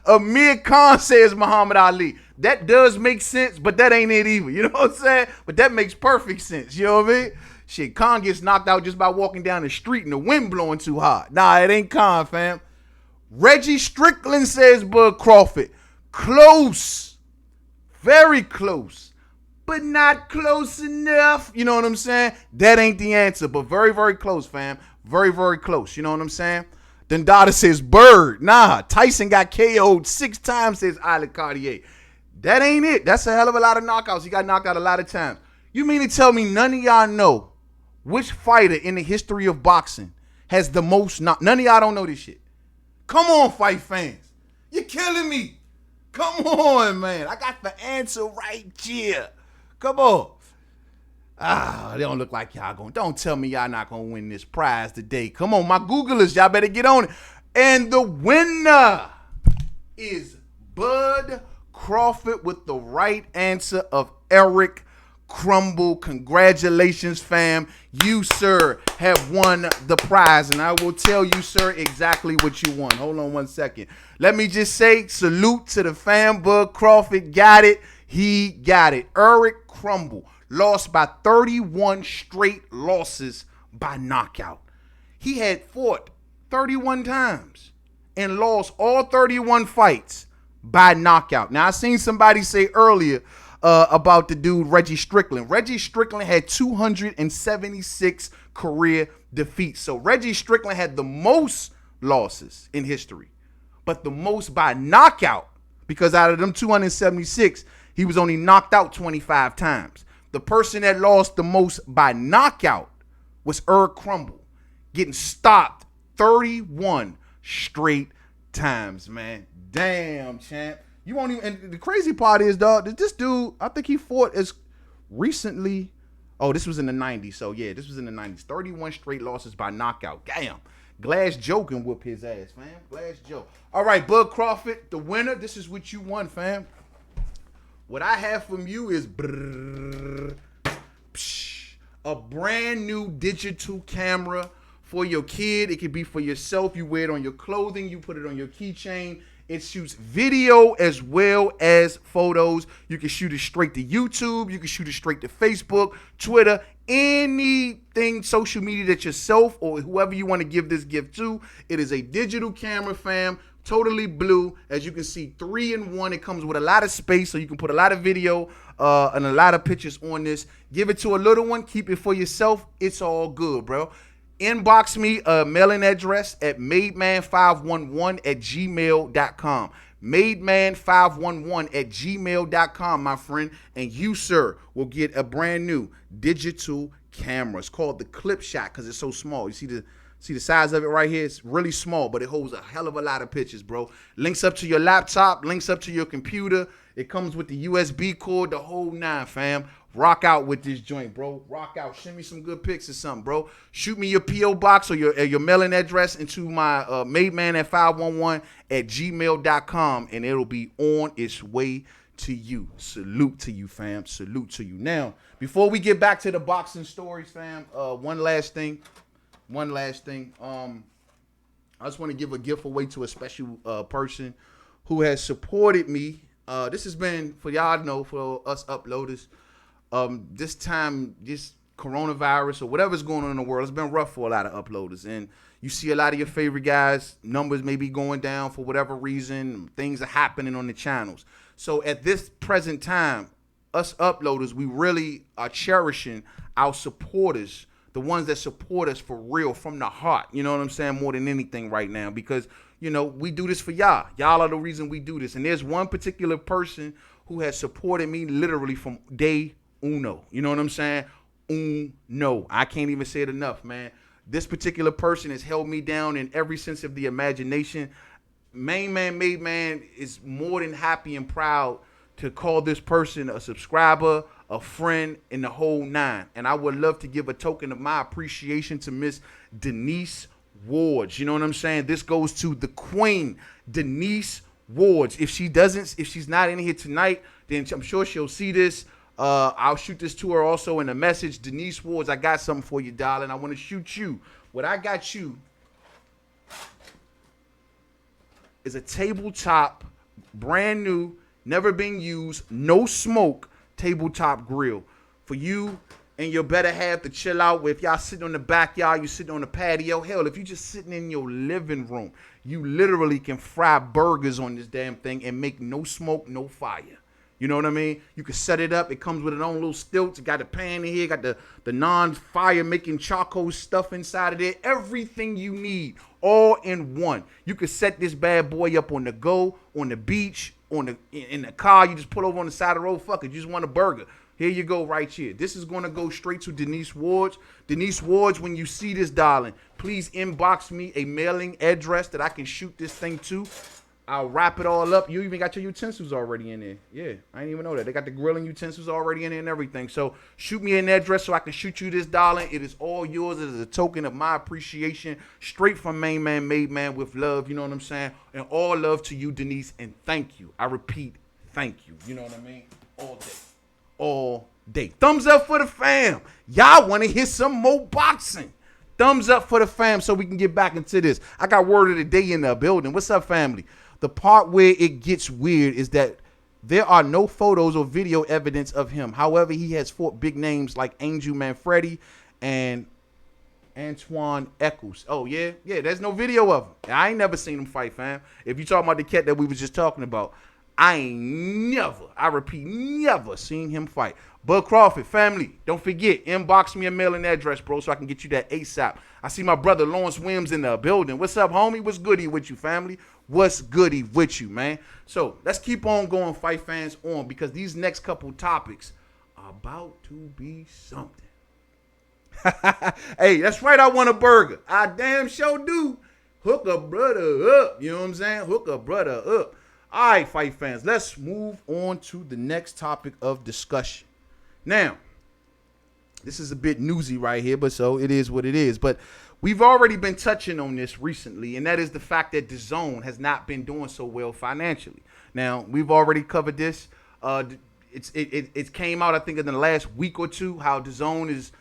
Amir Khan says Muhammad Ali. That does make sense, but that ain't it either. You know what I'm saying? But that makes perfect sense. You know what I mean? Shit, Khan gets knocked out just by walking down the street and the wind blowing too hard. Nah, it ain't Khan, fam. Reggie Strickland says Bud Crawford. Close. Very close. but not close enough. You know what I'm saying? That ain't the answer, but very, very close, fam. Very, very close. You know what I'm saying? Then Dada says Bird. Nah, Tyson got KO'd 6 times, says Island Cartier. That ain't it. That's a hell of a lot of knockouts. He got knocked out a lot of times. You mean to tell me none of y'all know which fighter in the history of boxing has the most none of y'all don't know this shit. Come on, fight fans. You're killing me. Come on, man. I got the answer right here. Come on. They don't look like y'all going. Don't tell me y'all not going to win this prize today. Come on, my Googlers. Y'all better get on it. And the winner is Bud Crawford with the right answer of Eric Crumble. Congratulations, fam. You, sir, have won the prize. And I will tell you, sir, exactly what you won. Hold on one second. Let me just say salute to the fam. Bud Crawford got it. He got it. Eric Crumble lost by 31 straight losses by knockout. He had fought 31 times and lost all 31 fights by knockout. Now, I seen somebody say earlier about the dude Reggie Strickland. Reggie Strickland had 276 career defeats. So Reggie Strickland had the most losses in history, but the most by knockout, because out of them 276, he was only knocked out 25 times. The person that lost the most by knockout was Eric Crumble, getting stopped 31 straight times, man. Damn, champ. You won't even, and the crazy part is, dog, this dude, I think he fought as recently. Oh, this was in the 90s. So, yeah, this was in the 90s. 31 straight losses by knockout. Damn. Glass Joe can whoop his ass, fam. Glass Joe. All right, Bud Crawford, the winner. This is what you won, fam. What I have from you is a brand new digital camera for your kid. It could be for yourself. You wear it on your clothing. You put it on your keychain. It shoots video as well as photos. You can shoot it straight to YouTube. You can shoot it straight to Facebook, Twitter, anything social media that yourself or whoever you want to give this gift to. It is a digital camera, fam. Totally blue. As you can see, 3-in-1. It comes with a lot of space, so you can put a lot of video and a lot of pictures on this. Give it to a little one. Keep it for yourself. It's all good, bro. Inbox me a mailing address at mademan511@gmail.com. mademan511@gmail.com, my friend. And you, sir, will get a brand new digital camera. It's called the Clip Shot because it's so small. You see the size of it right here? It's really small, but it holds a hell of a lot of pictures, bro. Links up to your laptop, links up to your computer. It comes with the USB cord, the whole 9, fam. Rock out with this joint, bro. Rock out. Send me some good pics or something, bro. Shoot me your P.O. box or your mailing address into my mademan511@gmail.com, and it'll be on its way to you. Salute to you, fam. Salute to you. Now, before we get back to the boxing stories, fam, one last thing. I just want to give a gift away to a special person who has supported me. This has been, for y'all know, for us uploaders, this time, this coronavirus or whatever's going on in the world, it's been rough for a lot of uploaders. And you see a lot of your favorite guys, numbers may be going down for whatever reason. Things are happening on the channels. So at this present time, us uploaders, we really are cherishing our supporters, the ones that support us for real, from the heart. You know what I'm saying? More than anything right now, because, you know, we do this for y'all. Y'all are the reason we do this. And there's one particular person who has supported me literally from day uno. You know what I'm saying? Uno. I can't even say it enough, man. This particular person has held me down in every sense of the imagination. Main Man Made Man is more than happy and proud to call this person a subscriber, a friend, and the whole 9. And I would love to give a token of my appreciation to Miss Denise Wards. You know what I'm saying? This goes to the queen, Denise Wards. If she's not in here tonight, then I'm sure she'll see this. I'll shoot this to her also in a message. Denise Wards, I got something for you, darling. I want to shoot you. What I got you is a tabletop, brand new, never been used, no smoke tabletop grill for you and your better half to chill out with. If y'all sitting on the backyard, you sitting on the patio. Hell, if you just sitting in your living room, you literally can fry burgers on this damn thing and make no smoke, no fire. You know what I mean? You can set it up. It comes with its own little stilts. It got a pan in here. Got the non-fire making charcoal stuff inside of there. Everything you need, all in one. You can set this bad boy up on the go, on the beach, in the car. You just pull over on the side of the road. Fuck it. You just want a burger. Here you go right here. This is going to go straight to Denise Ward's. Denise Ward's, when you see this, darling, please inbox me a mailing address that I can shoot this thing to. I'll wrap it all up. You even got your utensils already in there. Yeah, I didn't even know that. They got the grilling utensils already in there and everything. So shoot me an address so I can shoot you this, darling. It is all yours. It is a token of my appreciation. Straight from Main Man, Made Man with love. You know what I'm saying? And all love to you, Denise. And thank you. I repeat, thank you. You know what I mean? All day. All day. Thumbs up for the fam. Y'all want to hear some more boxing. Thumbs up for the fam so we can get back into this. I got word of the day in the building. What's up, family? The part where it gets weird is that there are no photos or video evidence of him. However, he has fought big names like Angel Manfredi and Antoine Eccles. Oh, yeah? Yeah, there's no video of him. I ain't never seen him fight, fam. If you talking about the cat that we was just talking about, I ain't never, I repeat, never seen him fight. Bud Crawford, family, don't forget, inbox me a mailing address, bro, so I can get you that ASAP. I see my brother Lawrence Williams in the building. What's up, homie? What's goody with you, family? What's goody with you, man? So let's keep on going, fight fans, on, because these next couple topics are about to be something. Hey, that's right, I want a burger. I damn sure do. Hook a brother up. You know what I'm saying? Hook a brother up. All right, fight fans, let's move on to the next topic of discussion. Now, this is a bit newsy right here, but so it is what it is. But we've already been touching on this recently, and that is the fact that DAZN has not been doing so well financially. Now, we've already covered this. It came out, I think, in the last week or two, how DAZN is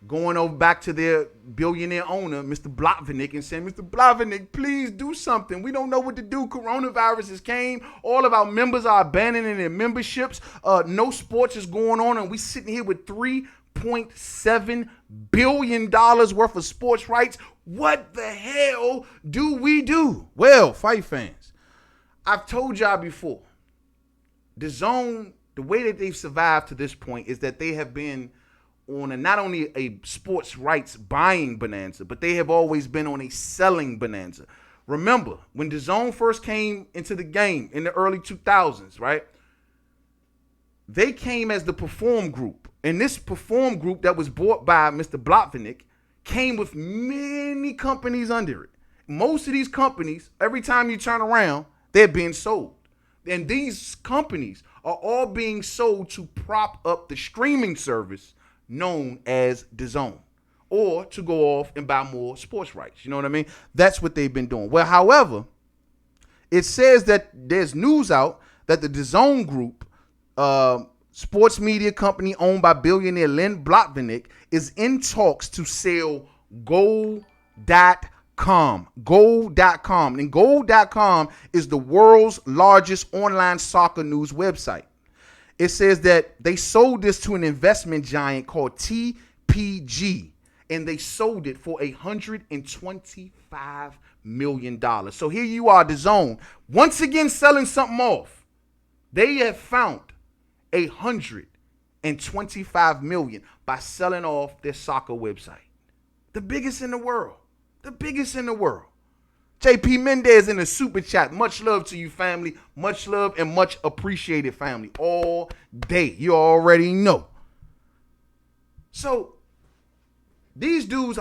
going over back to their billionaire owner, Mr. Blatvinik, and saying, Mr. Blatvinik, please do something. We don't know what to do. Coronavirus has came. All of our members are abandoning their memberships. No sports is going on, and we sitting here with $3.7 billion worth of sports rights. What the hell do we do? Well, fight fans, I've told y'all before, DAZN, the way that they've survived to this point is that they have been on not only a sports rights buying bonanza, but they have always been on a selling bonanza. Remember, when DAZN first came into the game in the early 2000s, right? They came as the Perform Group. And this Perform Group that was bought by Mr. Blatvinik came with many companies under it. Most of these companies, every time you turn around, they're being sold. And these companies are all being sold to prop up the streaming service known as DAZN, or to go off and buy more sports rights. You know what I mean? That's what they've been doing. Well, however, it says that there's news out that the DAZN Group, sports media company owned by billionaire Len Blatvinik, is in talks to sell Goal.com. Goal.com. And Goal.com is the world's largest online soccer news website. It says that they sold this to an investment giant called TPG, and they sold it for $125 million. So here you are, DAZN, once again selling something off. They have found $125 million by selling off their soccer website. The biggest in the world. The biggest in the world. JP Mendez in the super chat. Much love to you, family. Much love and much appreciated, family. All day. You already know. So, these dudes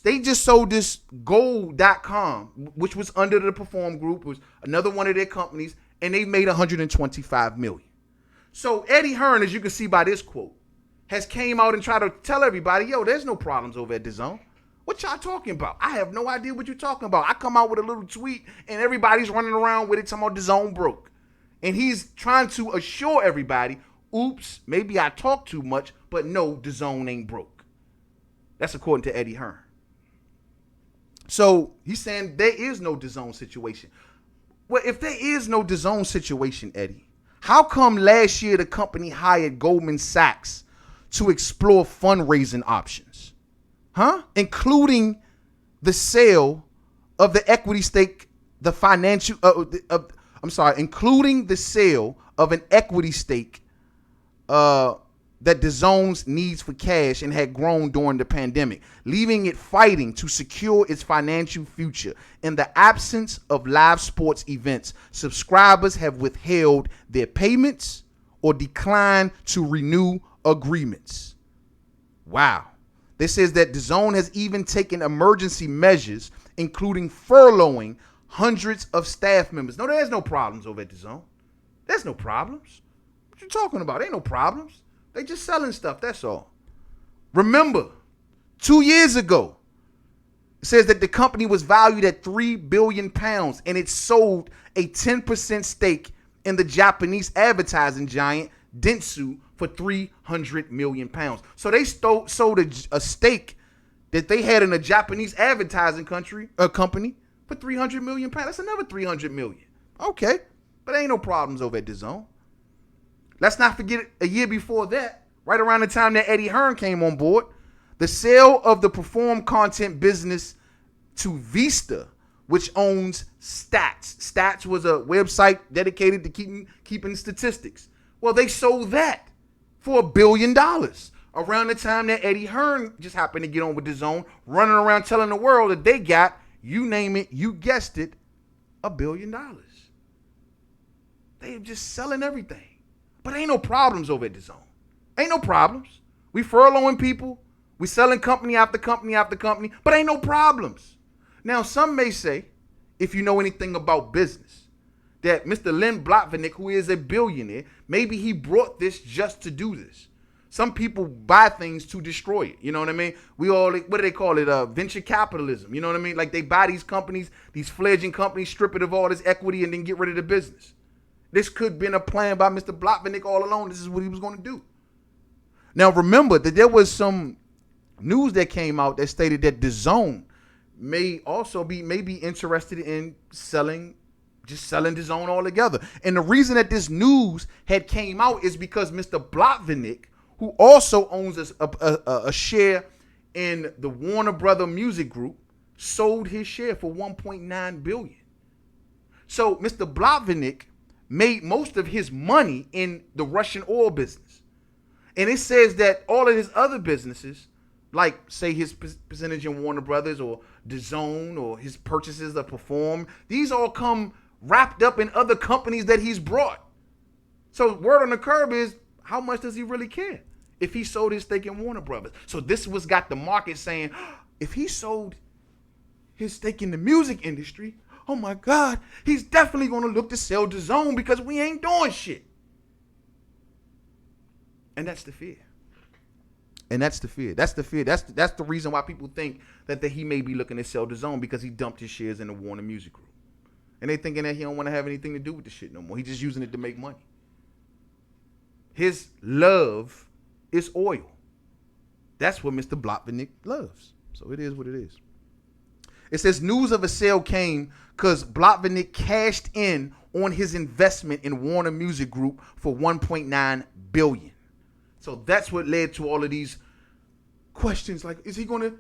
they just sold this Goal.com, which was under the Perform Group, was another one of their companies, and they made $125 million. So, Eddie Hearn, as you can see by this quote, has came out and tried to tell everybody, yo, there's no problems over at DAZN. What y'all talking about? I have no idea what you're talking about. I come out with a little tweet and everybody's running around with it talking about DAZN broke. And he's trying to assure everybody, oops, maybe I talk too much, but no, DAZN ain't broke. That's according to Eddie Hearn. So he's saying there is no DAZN situation. Well, if there is no DAZN situation, Eddie, how come last year the company hired Goldman Sachs to explore fundraising options? Including the sale of the equity stake, the financial, including the sale of an equity stake that DAZN's needs for cash and had grown during the pandemic, leaving it fighting to secure its financial future. In the absence of live sports events, subscribers have withheld their payments or declined to renew agreements. Wow. This says that DAZN has even taken emergency measures, including furloughing hundreds of staff members. No, there's no problems over at DAZN. There's no problems. What you talking about? Ain't no problems. They just selling stuff, that's all. Remember, 2 years ago, it says that the company was valued at £3 billion and it sold a 10% stake in the Japanese advertising giant Dentsu for £300 million. So they sold a stake that they had in a Japanese advertising company for £300 million. That's another $300 million. Okay, but ain't no problems over at DAZN. Let's not forget a year before that, right around the time that Eddie Hearn came on board, the sale of the perform content business to Vista, which owns Stats. Stats was a website dedicated to keeping statistics. Well, they sold that for $1 billion around the time that Eddie Hearn just happened to get on with DAZN, running around telling the world that they got, you name it, you guessed it, $1 billion. They're just selling everything. But ain't no problems over at DAZN. Ain't no problems. We furloughing people. We selling company after company after company. But ain't no problems. Now, some may say, if you know anything about business, that Mr. Len Blotvinnik, who is a billionaire, maybe he brought this just to do this. Some people buy things to destroy it. You know what I mean? We all, what do they call it? Venture capitalism. You know what I mean? Like they buy these companies, these fledgling companies, strip it of all this equity and then get rid of the business. This could have been a plan by Mr. Blotvinnik all along. This is what he was going to do. Now, remember that there was some news that came out that stated that DAZN may also be interested in selling DAZN altogether. And the reason that this news had came out is because Mr. Blotvinnik, who also owns a share in the Warner Brother Music Group, sold his share for $1.9 billion. So Mr. Blotvinnik made most of his money in the Russian oil business. And it says that all of his other businesses, like say his percentage in Warner Brothers or DAZN or his purchases of Perform, these all come wrapped up in other companies that he's brought. So word on the curb is, how much does he really care if he sold his stake in Warner Brothers? So this was got the market saying, if he sold his stake in the music industry, oh my God, he's definitely going to look to sell DAZN because we ain't doing shit. And that's the fear. That's the reason why people think that he may be looking to sell DAZN, because he dumped his shares in the Warner Music Group. And they thinking that he don't want to have anything to do with the shit no more. He's just using it to make money. His love is oil. That's what Mr. Blotvinnik loves. So it is what it is. It says news of a sale came because Blotvinnik cashed in on his investment in Warner Music Group for $1.9 billion. So that's what led to all of these questions. Like, is he gonna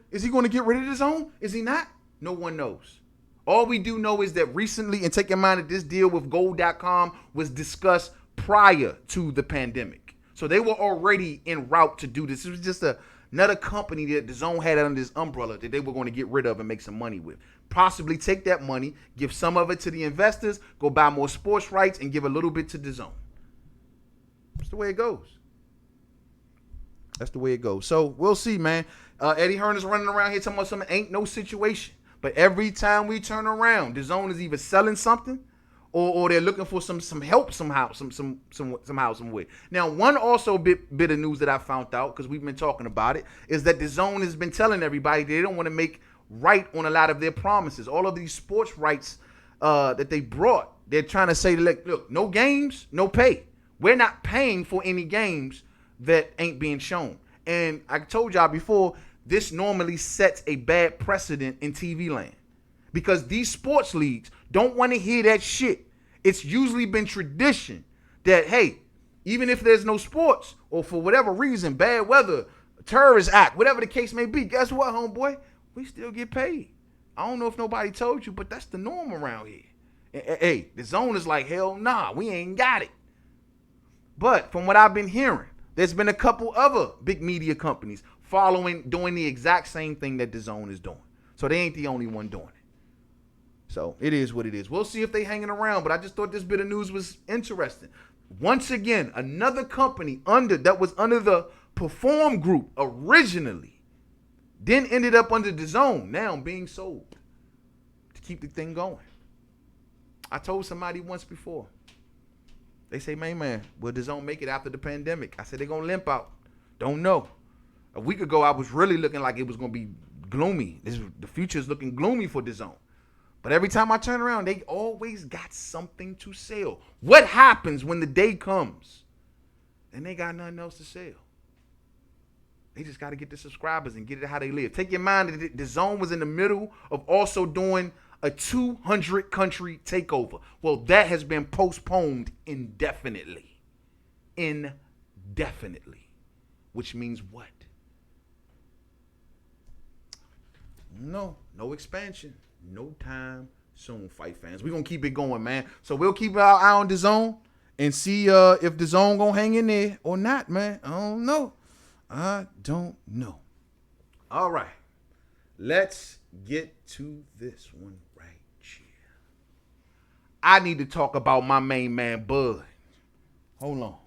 get rid of DAZN? Is he not? No one knows. All we do know is that recently, and take in mind that this deal with Gold.com was discussed prior to the pandemic. So they were already en route to do this. It was just another company that DAZN had under this umbrella that they were going to get rid of and make some money with. Possibly take that money, give some of it to the investors, go buy more sports rights, and give a little bit to DAZN. That's the way it goes. That's the way it goes. So we'll see, man. Eddie Hearn is running around here talking about something ain't no situation. But every time we turn around, DAZN is either selling something or they're looking for some help somehow, some way. Now, one also bit of news that I found out, because we've been talking about it, is that DAZN has been telling everybody they don't want to make right on a lot of their promises. All of these sports rights that they brought, they're trying to say, look, no games, no pay. We're not paying for any games that ain't being shown. And I told y'all before, this normally sets a bad precedent in TV land, because these sports leagues don't want to hear that shit. It's usually been tradition that, hey, even if there's no sports or for whatever reason, bad weather, terrorist act, whatever the case may be, guess what, homeboy? We still get paid. I don't know if nobody told you, but that's the norm around here. Hey, the zone is like, hell nah, we ain't got it. But from what I've been hearing, there's been a couple other big media companies doing the exact same thing that the zone is doing. So they ain't the only one doing it. So it is what it is. We'll see if they hanging around, but I just thought this bit of news was interesting. Once again, another company that was under the Perform Group originally, then ended up under the zone, now being sold to keep the thing going. I told somebody once before, they say, man, will the zone make it after the pandemic? I said, they're going to limp out. Don't know. A week ago, I was really looking like it was going to be gloomy. The future is looking gloomy for the zone. But every time I turn around, they always got something to sell. What happens when the day comes and they got nothing else to sell? They just got to get the subscribers and get it how they live. Take your mind that the zone was in the middle of also doing a 200 country takeover. Well, that has been postponed indefinitely. Indefinitely. Which means what? No expansion. No time soon, fight fans. We're going to keep it going, man. So we'll keep our eye on the zone and see if the zone going to hang in there or not, man. I don't know. All right. Let's get to this one right here. I need to talk about my main man, Bud. Hold on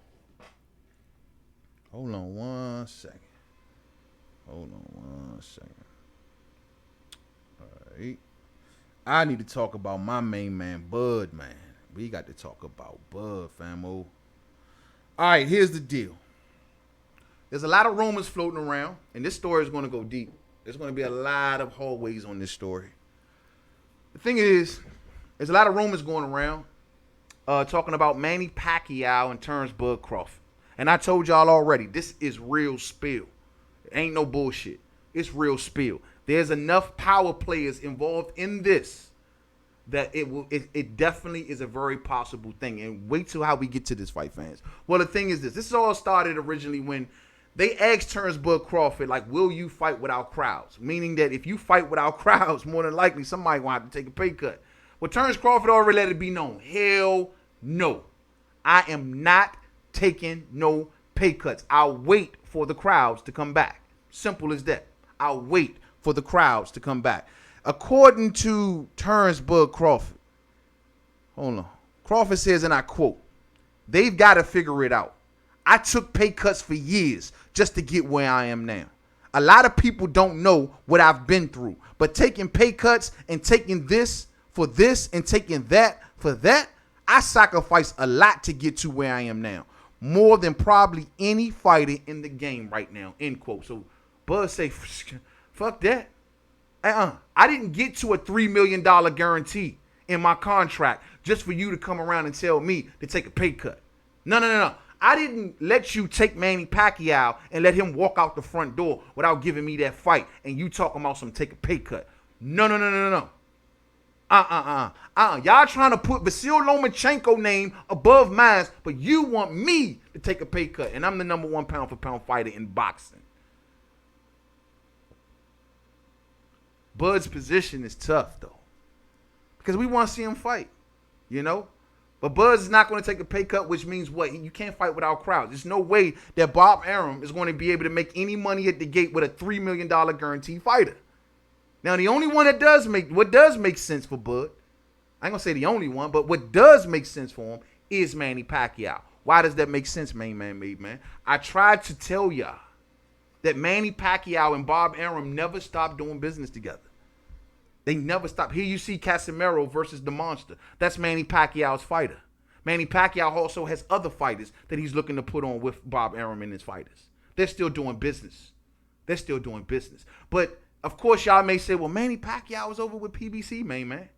one second. All right. I need to talk about my main man, Bud, man. We got to talk about Bud, famo. All right, here's the deal. There's a lot of rumors floating around, and this story is going to go deep. There's going to be a lot of hallways on this story. The thing is, there's a lot of rumors going around talking about Manny Pacquiao and Terrence Bud Crawford. And I told y'all already, this is real spill. It ain't no bullshit. It's real spill. There's enough power players involved in this that it definitely is a very possible thing. And wait till how we get to this, fight fans. Well, the thing is this. This all started originally when they asked Terrence Bud Crawford, like, will you fight without crowds? Meaning that if you fight without crowds, more than likely somebody will have to take a pay cut. Well, Terrence Crawford already let it be known. Hell no. I am not taking no pay cuts. I'll wait for the crowds to come back. Simple as that. I'll wait for the crowds to come back. According to Terrence Bud Crawford, hold on. Crawford says, and I quote, they've got to figure it out. I took pay cuts for years just to get where I am now. A lot of people don't know what I've been through, but taking pay cuts and taking this for this and taking that for that, I sacrificed a lot to get to where I am now. More than probably any fighter in the game right now, end quote. So Bud say, fuck that. I didn't get to a $3 million guarantee in my contract just for you to come around and tell me to take a pay cut. No. I didn't let you take Manny Pacquiao and let him walk out the front door without giving me that fight and you talking about some take a pay cut. No. Y'all trying to put Vasil Lomachenko name above mine, but you want me to take a pay cut, and I'm the number one pound for pound fighter in boxing. Bud's position is tough, though, because we want to see him fight, you know? But Bud's not going to take a pay cut, which means what? You can't fight without crowds. There's no way that Bob Arum is going to be able to make any money at the gate with a $3 million guaranteed fighter. Now, the only one that does make sense for Bud, I ain't going to say the only one, but what does make sense for him is Manny Pacquiao. Why does that make sense, man? I tried to tell y'all that Manny Pacquiao and Bob Arum never stopped doing business together. They never stopped. Here you see Casimiro versus the Monster. That's Manny Pacquiao's fighter. Manny Pacquiao also has other fighters that he's looking to put on with Bob Arum and his fighters. They're still doing business. But, of course, y'all may say, well, Manny Pacquiao is over with PBC, man.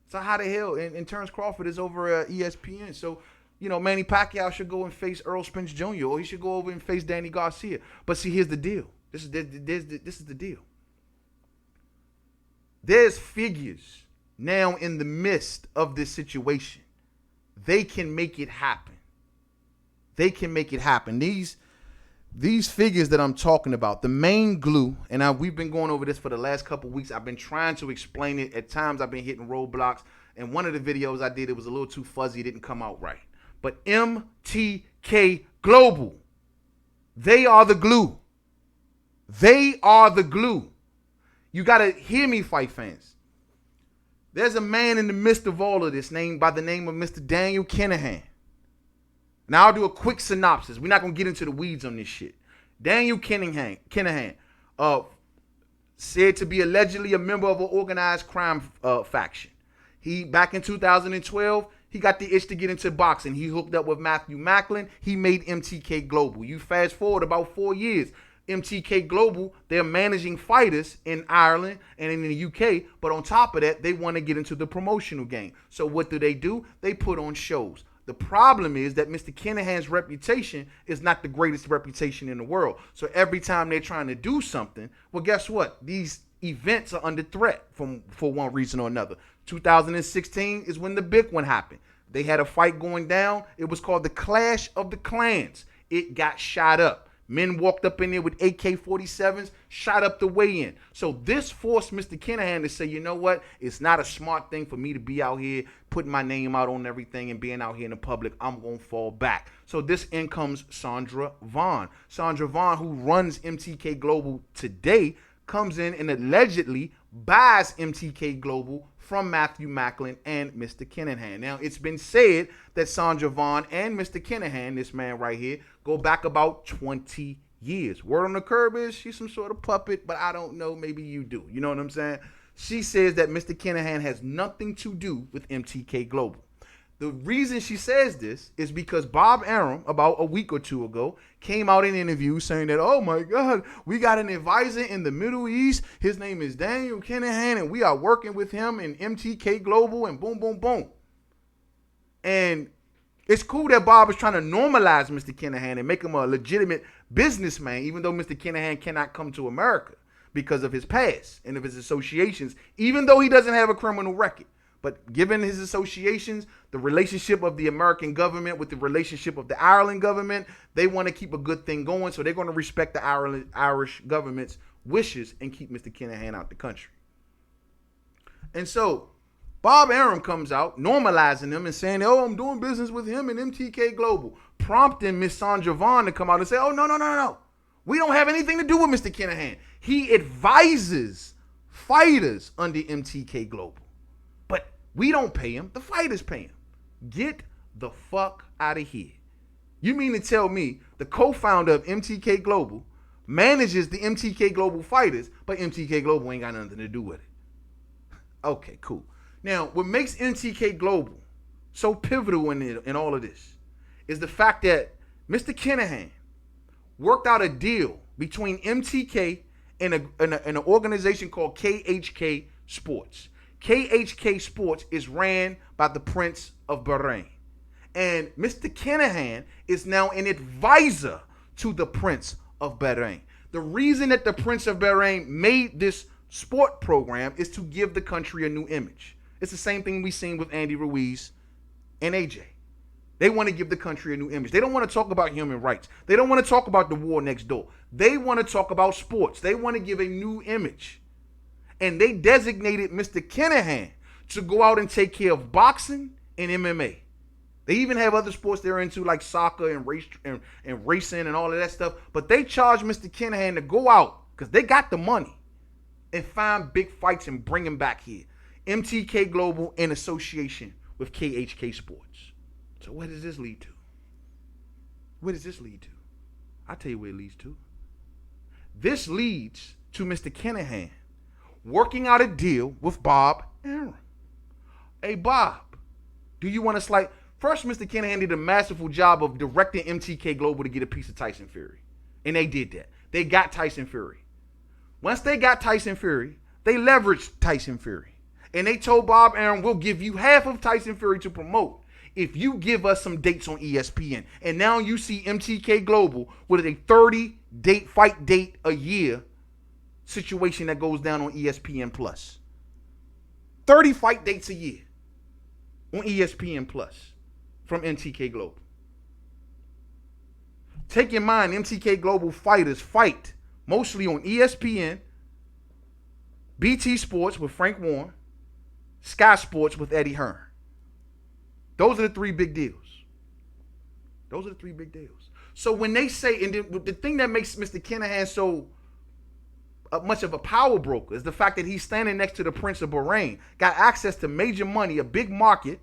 So how the hell? And Terrence Crawford is over ESPN. So, you know, Manny Pacquiao should go and face Earl Spence Jr. or he should go over and face Danny Garcia. But see, here's the deal. This is the deal. There's figures now in the midst of this situation. They can make it happen. These figures that I'm talking about, the main glue, and we've been going over this for the last couple of weeks. I've been trying to explain it. At times I've been hitting roadblocks. And one of the videos I did, it was a little too fuzzy. It didn't come out right. But MTK Global, they are the glue. They are the glue. You got to hear me, fight fans. There's a man in the midst of all of this named by the name of Mr. Daniel Kinahan. Now, I'll do a quick synopsis. We're not going to get into the weeds on this shit. Daniel Kinahan, said to be allegedly a member of an organized crime faction. He, back in 2012, he got the itch to get into boxing. He hooked up with Matthew Macklin. He made MTK Global. You fast forward about 4 years. MTK Global, they're managing fighters in Ireland and in the UK, but on top of that, they want to get into the promotional game. So what do? They put on shows. The problem is that Mr. Kinahan's reputation is not the greatest reputation in the world. So every time they're trying to do something, well, guess what? These events are under threat for one reason or another. 2016 is when the big one happened. They had a fight going down. It was called the Clash of the Clans. It got shot up. Men walked up in there with AK-47s, shot up the weigh-in. So this forced Mr. Kinahan to say, you know what? It's not a smart thing for me to be out here putting my name out on everything and being out here in the public. I'm going to fall back. So this in comes Sandra Vaughn. Sandra Vaughn, who runs MTK Global today, comes in and allegedly buys MTK Global from Matthew Macklin and Mr. Kinahan. Now, it's been said that Sandra Vaughn and Mr. Kinahan, this man right here, go back about 20 years. Word on the curb is she's some sort of puppet, but I don't know. Maybe you do. You know what I'm saying? She says that Mr. Kinahan has nothing to do with MTK Global. The reason she says this is because Bob Arum, about a week or two ago, came out in an interview saying that, oh my God, we got an advisor in the Middle East. His name is Daniel Kinahan, and we are working with him in MTK Global, and boom, boom, boom. And it's cool that Bob is trying to normalize Mr. Kinahan and make him a legitimate businessman, even though Mr. Kinahan cannot come to America because of his past and of his associations, even though he doesn't have a criminal record. But given his associations, the relationship of the American government with the relationship of the Ireland government, they want to keep a good thing going. So they're going to respect the Irish government's wishes and keep Mr. Kinahan out the country. And so Bob Arum comes out, normalizing him and saying, oh, I'm doing business with him and MTK Global, prompting Miss Sandra Vaughn to come out and say, oh, no. We don't have anything to do with Mr. Kinahan. He advises fighters under MTK Global. We don't pay him. The fighters pay him. Get the fuck out of here. You mean to tell me the co-founder of MTK Global manages the MTK Global fighters, but MTK Global ain't got nothing to do with it? Okay, cool. Now, what makes MTK Global so pivotal in all of this is the fact that Mr. Kinahan worked out a deal between MTK and an organization called KHK Sports. KHK Sports is ran by the Prince of Bahrain. And Mr. Kinahan is now an advisor to the Prince of Bahrain. The reason that the Prince of Bahrain made this sport program is to give the country a new image. It's the same thing we've seen with Andy Ruiz and AJ. They want to give the country a new image. They don't want to talk about human rights. They don't want to talk about the war next door. They want to talk about sports. They want to give a new image. And they designated Mr. Kinahan to go out and take care of boxing and MMA. They even have other sports they're into, like soccer and racing and all of that stuff. But they charged Mr. Kinahan to go out, because they got the money, and find big fights and bring them back here. MTK Global in association with KHK Sports. So where does this lead to? Where does this lead to? I'll tell you where it leads to. This leads to Mr. Kinahan working out a deal with Bob Arum. Hey, Bob, do you want to First, Mr. Kinahan did a masterful job of directing MTK Global to get a piece of Tyson Fury. And they did that. They got Tyson Fury. Once they got Tyson Fury, they leveraged Tyson Fury. And they told Bob Arum, we'll give you half of Tyson Fury to promote if you give us some dates on ESPN. And now you see MTK Global with a 30-date fight date a year situation that goes down on ESPN Plus. 30 fight dates a year on ESPN Plus from MTK Global. Take in mind, MTK Global fighters fight mostly on ESPN, BT Sports with Frank Warren, Sky Sports with Eddie Hearn. Those are the three big deals. Those are the three big deals. So when they say, and the thing that makes Mr. Kinahan so much of a power broker is the fact that he's standing next to the Prince of Bahrain, got access to major money, a big market.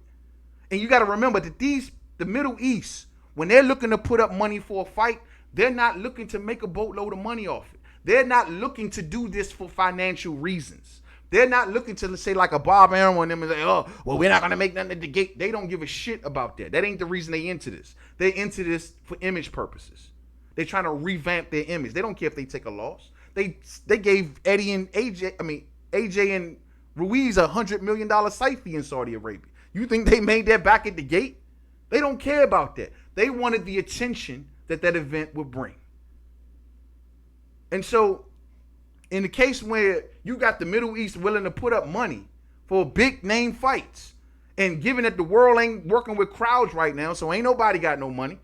And you got to remember that the Middle East, when they're looking to put up money for a fight, they're not looking to make a boatload of money off it. They're not looking to do this for financial reasons. They're not looking to say like a Bob Arum and them and say, oh, well, we're not going to make nothing at the gate. They don't give a shit about that. That ain't the reason they into this. They into this for image purposes. They're trying to revamp their image. They don't care if they take a loss. They gave Eddie and AJ and Ruiz $100 million site fee in Saudi Arabia. You think they made that back at the gate? They don't care about that. They wanted the attention that event would bring. And so, in the case where you got the Middle East willing to put up money for big name fights, and given that the world ain't working with crowds right now, so ain't nobody got no money,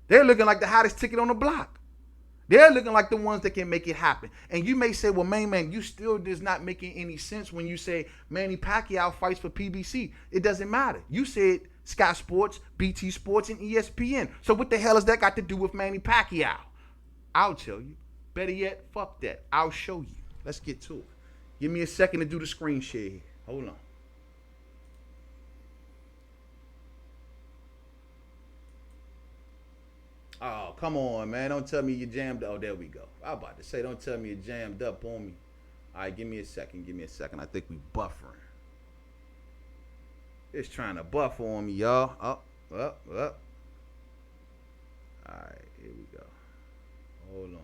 they're looking like the hottest ticket on the block. They're looking like the ones that can make it happen. And you may say, well, man, you still is not making any sense when you say Manny Pacquiao fights for PBC. It doesn't matter. You said Sky Sports, BT Sports, and ESPN. So what the hell has that got to do with Manny Pacquiao? I'll tell you. Better yet, fuck that. I'll show you. Let's get to it. Give me a second to do the screen share here. Hold on. Oh, come on, man. Don't tell me you jammed up. Oh, there we go. I was about to say, don't tell me you jammed up on me. All right, give me a second. I think we buffering. It's trying to buffer on me, y'all. Up. All right, here we go. Hold on.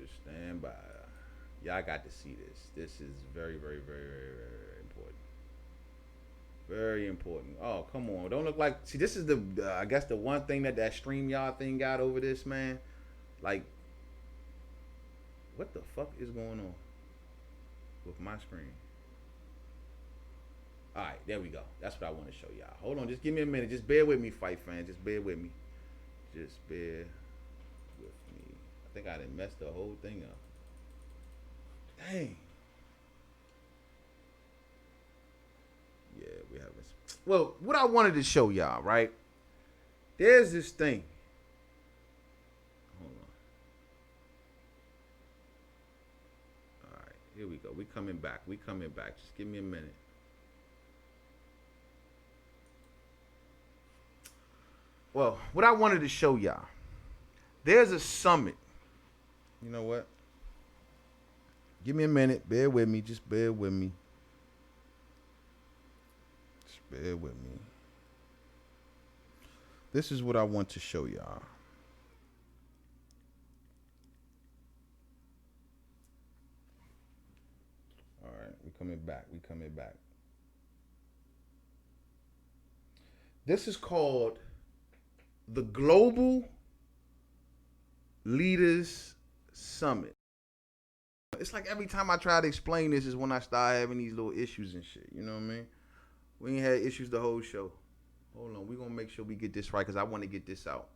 Just stand by. Y'all got to see this. This is very, very, very, very, very important. Very important. Oh, come on. Don't look like... See, this is I guess the one thing that StreamYard thing got over this, man. Like, what the fuck is going on with my screen? All right, there we go. That's what I want to show y'all. Hold on. Just give me a minute. Just bear with me, fight fans. Just bear with me. Just bear with me. I think I done messed the whole thing up. Dang. Yeah, we haven't. Well, what I wanted to show y'all, right? There's this thing. Hold on. All right, here we go. We coming back. Just give me a minute. Well, what I wanted to show y'all. There's a summit. You know what? Give me a minute. Bear with me. Just bear with me. This is what I want to show y'all. All right. We coming back. This is called the Global Leaders Summit. It's like every time I try to explain this is when I start having these little issues and shit. You know what I mean? We ain't had issues the whole show. Hold on. We're going to make sure we get this right because I want to get this out.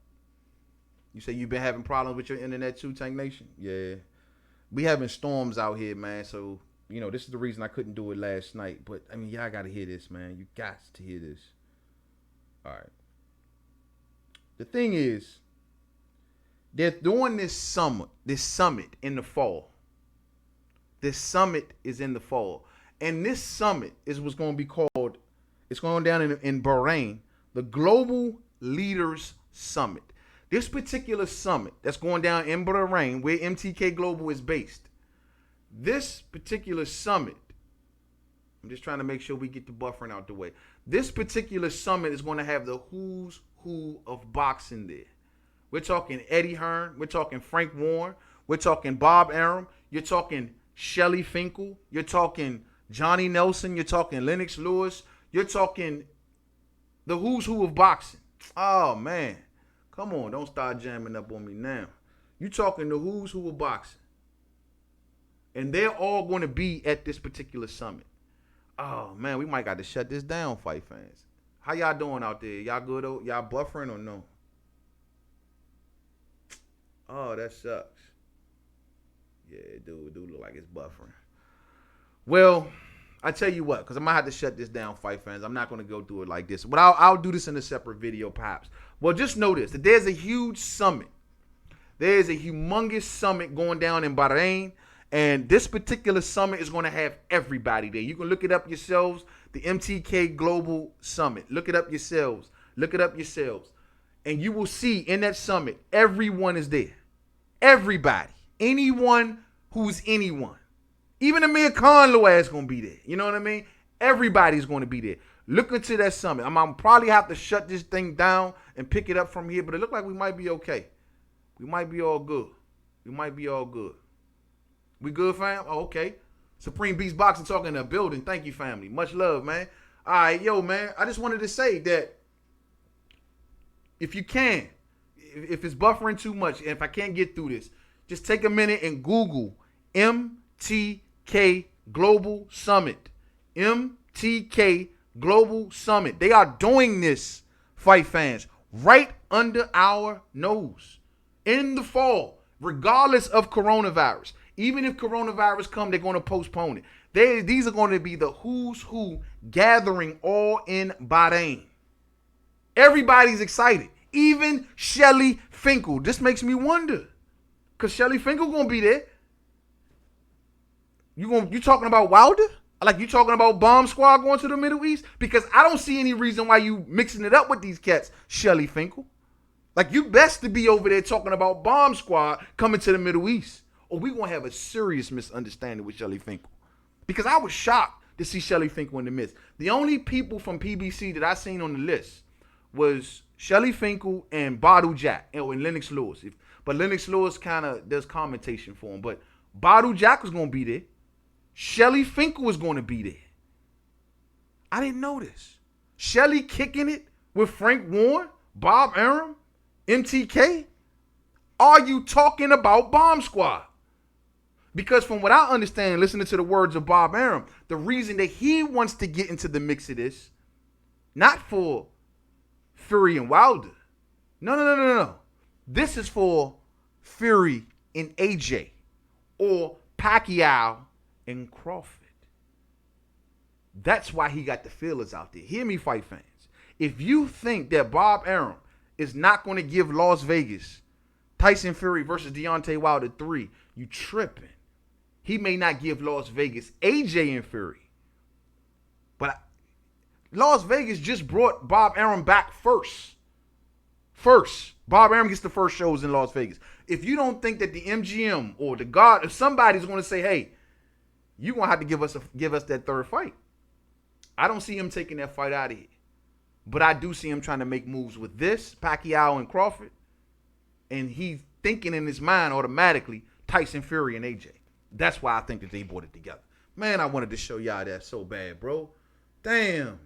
You say you've been having problems with your internet too, Tank Nation? Yeah. We having storms out here, man. So, you know, this is the reason I couldn't do it last night. But, I mean, y'all got to hear this, man. You got to hear this. All right. The thing is, they're doing this summit in the fall. This summit is in the fall. And this summit is what's going to be called, it's going down in Bahrain, the Global Leaders Summit. This particular summit that's going down in Bahrain, where MTK Global is based, this particular summit, I'm just trying to make sure we get the buffering out the way. This particular summit is going to have the who's who of boxing there. We're talking Eddie Hearn. We're talking Frank Warren. We're talking Bob Arum. You're talking Shelly Finkel. You're talking Johnny Nelson. You're talking Lennox Lewis. You're talking the who's who of boxing. Oh, man. Come on. Don't start jamming up on me now. You're talking the who's who of boxing. And they're all going to be at this particular summit. Oh man, we might got to shut this down, fight fans. How y'all doing out there? Y'all good? Y'all buffering or no? Oh, that sucks. Yeah, dude, look like it's buffering. Well, I tell you what, because I might have to shut this down, fight fans. I'm not going to go through it like this, but I'll do this in a separate video, perhaps. Well, just know this: that there's a huge summit. There's a humongous summit going down in Bahrain, and this particular summit is going to have everybody there. You can look it up yourselves. The MTK Global Summit. Look it up yourselves. Look it up yourselves, and you will see in that summit, everyone is there. Everybody, anyone who's anyone. Even Amir Khan little ass gonna be there. You know what I mean? Everybody's gonna be there. Look into that summit. I'm gonna probably have to shut this thing down and pick it up from here, but it looks like we might be okay. We might be all good. We might be all good. We good, fam? Oh, okay. Supreme Beast Boxing talking in the building. Thank you, family. Much love, man. All right, yo, man. I just wanted to say that if you can, if it's buffering too much, and if I can't get through this, just take a minute and Google MTK Global Summit. MTK Global Summit. They are doing this, fight fans, right under our nose in the fall, regardless of coronavirus. Even if coronavirus come, they're going to postpone it. These are going to be the who's who gathering all in Bahrain. Everybody's excited. Even Shelly Finkel. This makes me wonder, because Shelly Finkel going to be there. You talking about Wilder? Like you talking about Bomb Squad going to the Middle East? Because I don't see any reason why you mixing it up with these cats, Shelly Finkel. Like you best to be over there talking about Bomb Squad coming to the Middle East, or we gonna have a serious misunderstanding with Shelly Finkel. Because I was shocked to see Shelly Finkel in the midst. The only people from PBC that I seen on the list was Shelly Finkel and Badu Jack and Lennox Lewis. But Lennox Lewis kind of does commentation for him. But Badu Jack was gonna be there. Shelly Finkel was going to be there. I didn't know this. Shelly kicking it with Frank Warren, Bob Arum, MTK. Are you talking about Bomb Squad? Because from what I understand, listening to the words of Bob Arum, the reason that he wants to get into the mix of this, not for Fury and Wilder. No. This is for Fury and AJ or Pacquiao and Crawford. That's why he got the feelers out there. Hear me, fight fans. If you think that Bob Arum is not going to give Las Vegas Tyson Fury versus Deontay Wilder 3, you tripping. He may not give Las Vegas AJ and Fury. But Las Vegas just brought Bob Arum back first. Bob Arum gets the first shows in Las Vegas. If you don't think that the MGM or the God, if somebody's going to say, hey, you're going to have to give us that third fight. I don't see him taking that fight out of here. But I do see him trying to make moves with this, Pacquiao and Crawford. And he's thinking in his mind automatically, Tyson Fury and AJ. That's why I think that they brought it together. Man, I wanted to show y'all that so bad, bro. Damn.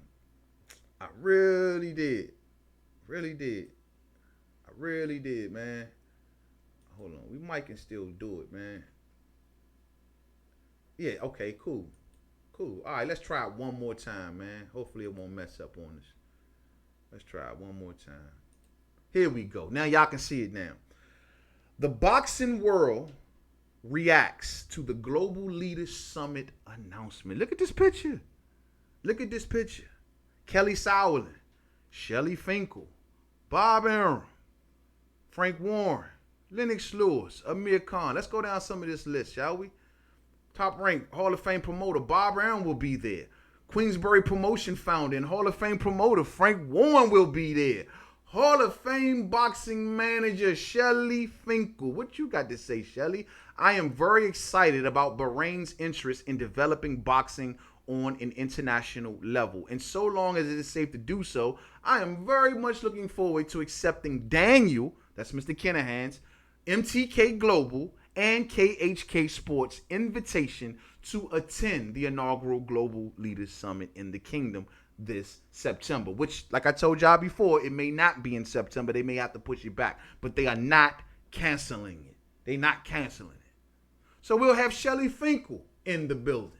I really did. I really did, man. Hold on. We might can still do it, man. Yeah, okay, cool. All right, let's try it one more time, man. Hopefully it won't mess up on us. Let's try it one more time. Here we go. Now y'all can see it now. The boxing world reacts to the Global Leaders Summit announcement. Look at this picture. Kelly Sauerland, Shelly Finkel, Bob Arum, Frank Warren, Lennox Lewis, Amir Khan. Let's go down some of this list, shall we? Top ranked Hall of Fame promoter Bob Arum will be there. Queensbury Promotion founder and Hall of Fame promoter Frank Warren will be there. Hall of Fame boxing manager Shelly Finkel. What you got to say, Shelly? I am very excited about Bahrain's interest in developing boxing on an international level. And so long as it is safe to do so, I am very much looking forward to accepting Daniel, that's Mr. Kinahan's, MTK Global, and KHK Sports invitation to attend the inaugural Global Leaders Summit in the Kingdom this September, which, like I told y'all before, it may not be in September. They may have to push it back, but they are not canceling it. They're not canceling it. So we'll have Shelly Finkel in the building.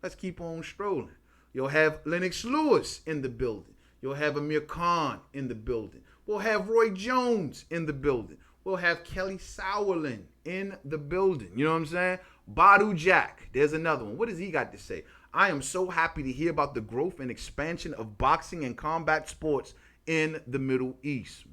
Let's keep on strolling. You'll have Lennox Lewis in the building. You'll have Amir Khan in the building. We'll have Roy Jones in the building. We'll have Kelly Sauerland in the building. You know what I'm saying? Badu Jack. There's another one. What does he got to say? I am so happy to hear about the growth and expansion of boxing and combat sports in the Middle East.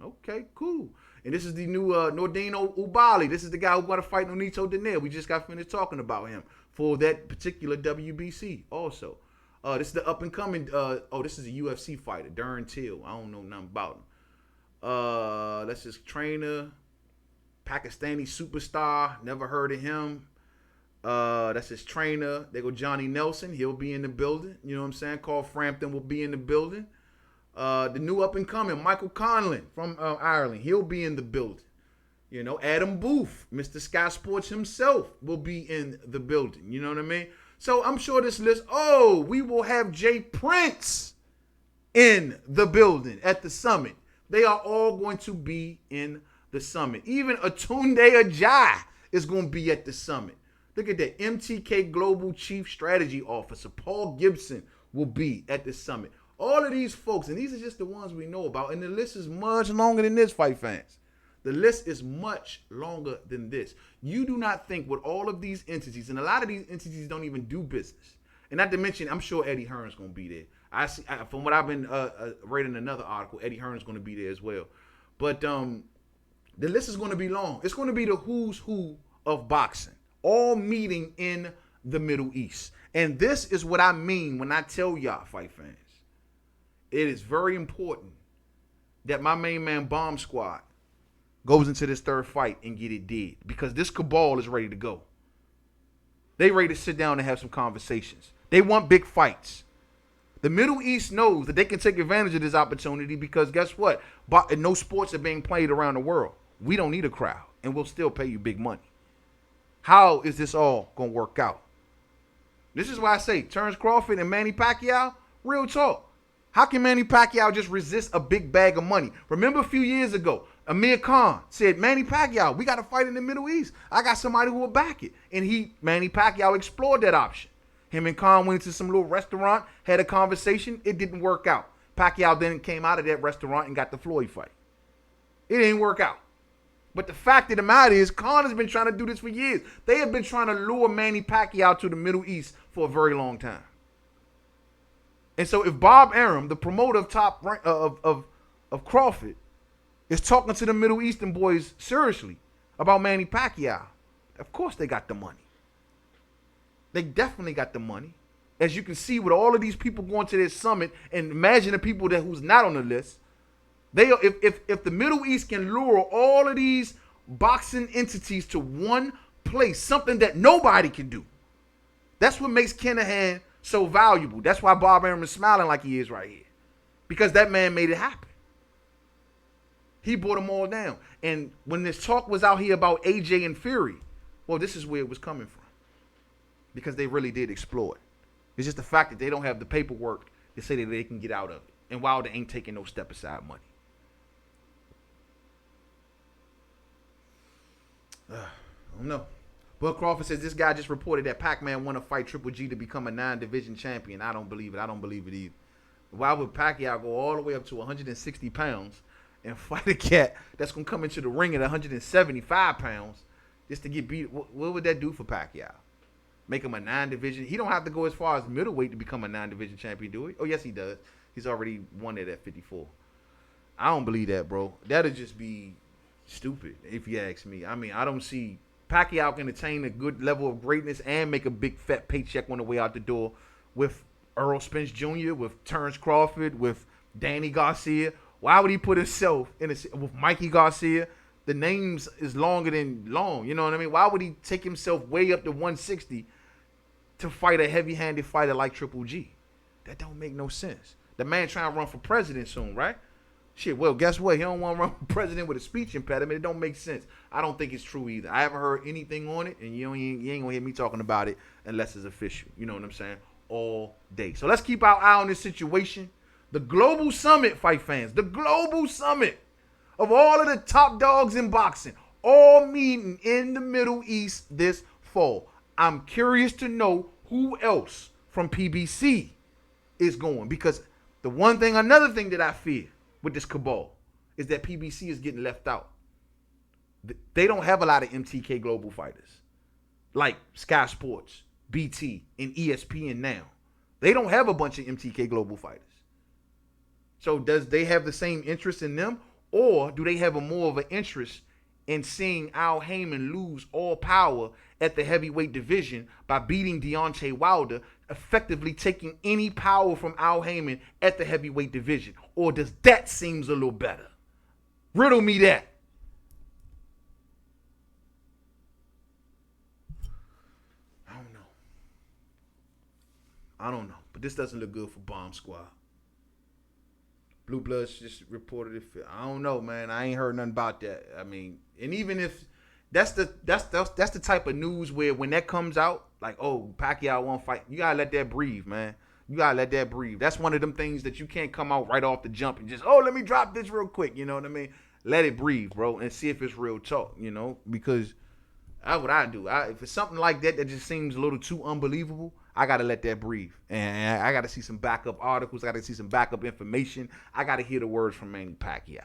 Okay, cool. And this is the new Nordino Ubali. This is the guy who's going to fight Nonito Donaire. We just got finished talking about him for that particular WBC also. This is the up-and-coming, this is a UFC fighter, Darren Till. I don't know nothing about him. That's his trainer, Pakistani superstar. Never heard of him. That's his trainer. They go Johnny Nelson. He'll be in the building. You know what I'm saying? Carl Frampton will be in the building. The new up-and-coming, Michael Conlon from Ireland. He'll be in the building. You know, Adam Booth, Mr. Sky Sports himself, will be in the building. You know what I mean? So I'm sure this list, we will have Jay Prince in the building at the summit. They are all going to be in the summit. Even Atunde Ajayi is going to be at the summit. Look at that. MTK Global Chief Strategy Officer Paul Gibson will be at the summit. All of these folks, and these are just the ones we know about, and the list is much longer than this, fight fans. The list is much longer than this. You do not think with all of these entities, and a lot of these entities don't even do business. And not to mention, I'm sure Eddie Hearn's going to be there. From what I've been reading another article, Eddie Hearn's going to be there as well. But the list is going to be long. It's going to be the who's who of boxing, all meeting in the Middle East. And this is what I mean when I tell y'all, fight fans. It is very important that my main man Bomb Squad goes into this third fight and get it did, because this cabal is ready to go. They ready to sit down and have some conversations. They want big fights. The Middle East knows that they can take advantage of this opportunity because guess what? No sports are being played around the world. We don't need a crowd, and we'll still pay you big money. How is this all going to work out? This is why I say Terrence Crawford and Manny Pacquiao, real talk. How can Manny Pacquiao just resist a big bag of money? Remember a few years ago, Amir Khan said, Manny Pacquiao, we got to fight in the Middle East. I got somebody who will back it. And Manny Pacquiao explored that option. Him and Khan went into some little restaurant, had a conversation. It didn't work out. Pacquiao then came out of that restaurant and got the Floyd fight. It didn't work out. But the fact of the matter is, Khan has been trying to do this for years. They have been trying to lure Manny Pacquiao to the Middle East for a very long time. And so if Bob Arum, the promoter of Crawford, is talking to the Middle Eastern boys seriously about Manny Pacquiao, of course they got the money. They definitely got the money. As you can see with all of these people going to this summit, and imagine the people who's not on the list. If the Middle East can lure all of these boxing entities to one place, something that nobody can do, that's what makes Kinahan so valuable. That's why Bob Arum is smiling like he is right here, because that man made it happen. He brought them all down. And when this talk was out here about AJ and Fury, well, this is where it was coming from, because they really did explore it. It's just the fact that they don't have the paperwork to say that they can get out of it. And while they ain't taking no step aside money. I don't know. Bud Crawford says this guy just reported that Pac-Man won a fight Triple G to become a 9-division champion. I don't believe it. I don't believe it either. Why would Pacquiao go all the way up to 160 pounds and fight a cat that's going to come into the ring at 175 pounds just to get beat? What would that do for Pacquiao? Make him a 9-division? He don't have to go as far as middleweight to become a 9-division champion, do he? Oh, yes, he does. He's already won it at 54. I don't believe that, bro. That'd just be stupid, if you ask me. I mean, I don't see Pacquiao can attain a good level of greatness and make a big fat paycheck on the way out the door with Earl Spence Jr., with Terrence Crawford, with Danny Garcia. Why would he put himself with Mikey Garcia? The names is longer than long. You know what I mean? Why would he take himself way up to 160 to fight a heavy-handed fighter like Triple G? That don't make no sense. The man trying to run for president soon, right? Shit, well, guess what? He don't want to run for president with a speech impediment. It don't make sense. I don't think it's true either. I haven't heard anything on it, and you ain't going to hear me talking about it unless it's official. You know what I'm saying? All day. So let's keep our eye on this situation. The Global Summit, fight fans. The Global Summit of all of the top dogs in boxing, all meeting in the Middle East this fall. I'm curious to know who else from PBC is going. Because another thing that I fear with this cabal is that PBC is getting left out. They don't have a lot of MTK Global fighters like Sky Sports, BT, and ESPN now. They don't have a bunch of MTK Global fighters. So does they have the same interest in them, or do they have a more of an interest in seeing Al Heyman lose all power at the heavyweight division by beating Deontay Wilder, effectively taking any power from Al Heyman at the heavyweight division? Or does that seem a little better? Riddle me that. I don't know. But this doesn't look good for Bomb Squad. Blue Bloods just reported it. I don't know, man. I ain't heard nothing about that. I mean, and even if that's the type of news where when that comes out, like, oh, Pacquiao won't fight, you gotta let that breathe, man. You gotta let that breathe. That's one of them things that you can't come out right off the jump and just, oh, let me drop this real quick. You know what I mean? Let it breathe, bro, and see if it's real talk. You know, because that's what I do. If it's something like that just seems a little too unbelievable, I got to let that breathe. And I got to see some backup articles. I got to see some backup information. I got to hear the words from Manny Pacquiao.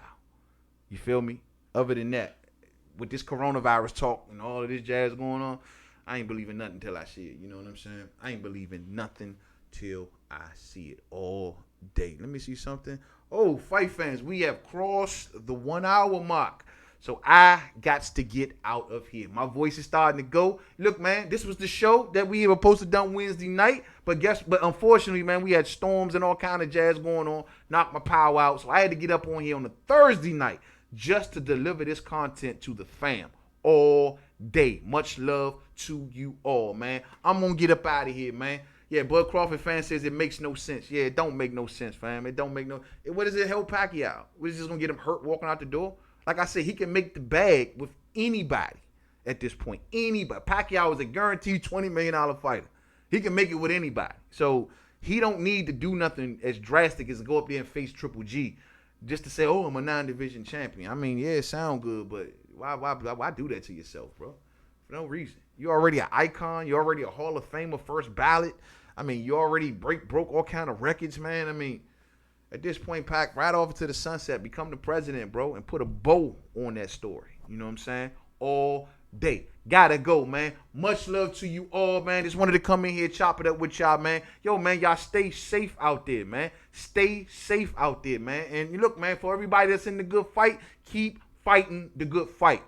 You feel me? Other than that, with this coronavirus talk and all of this jazz going on, I ain't believing nothing till I see it. You know what I'm saying? I ain't believing nothing till I see it all day. Let me see something. Oh, fight fans, we have crossed the 1 hour mark. So I got to get out of here. My voice is starting to go. Look, man, this was the show that we were supposed to done Wednesday night. But unfortunately, man, we had storms and all kind of jazz going on. Knocked my power out. So I had to get up on here on a Thursday night just to deliver this content to the fam all day. Much love to you all, man. I'm going to get up out of here, man. Yeah, Bud Crawford fan says it makes no sense. Yeah, it don't make no sense, fam. It don't make no... What does it help Pacquiao? What is this going to get him hurt walking out the door? Like I said, he can make the bag with anybody at this point. Anybody. Pacquiao is a guaranteed $20 million fighter. He can make it with anybody. So he don't need to do nothing as drastic as go up there and face Triple G just to say, oh, I'm a non-division champion. I mean, yeah, it sound good, but why do that to yourself, bro? For no reason. You're already an icon. You're already a Hall of Famer, first ballot. I mean, you already broke all kind of records, man. I mean, at this point, Pac, right off to the sunset, become the president, bro, and put a bow on that story. You know what I'm saying? All day. Gotta go, man. Much love to you all, man. Just wanted to come in here, chop it up with y'all, man. Yo, man, y'all stay safe out there, man. Stay safe out there, man. And look, man, for everybody that's in the good fight, keep fighting the good fight.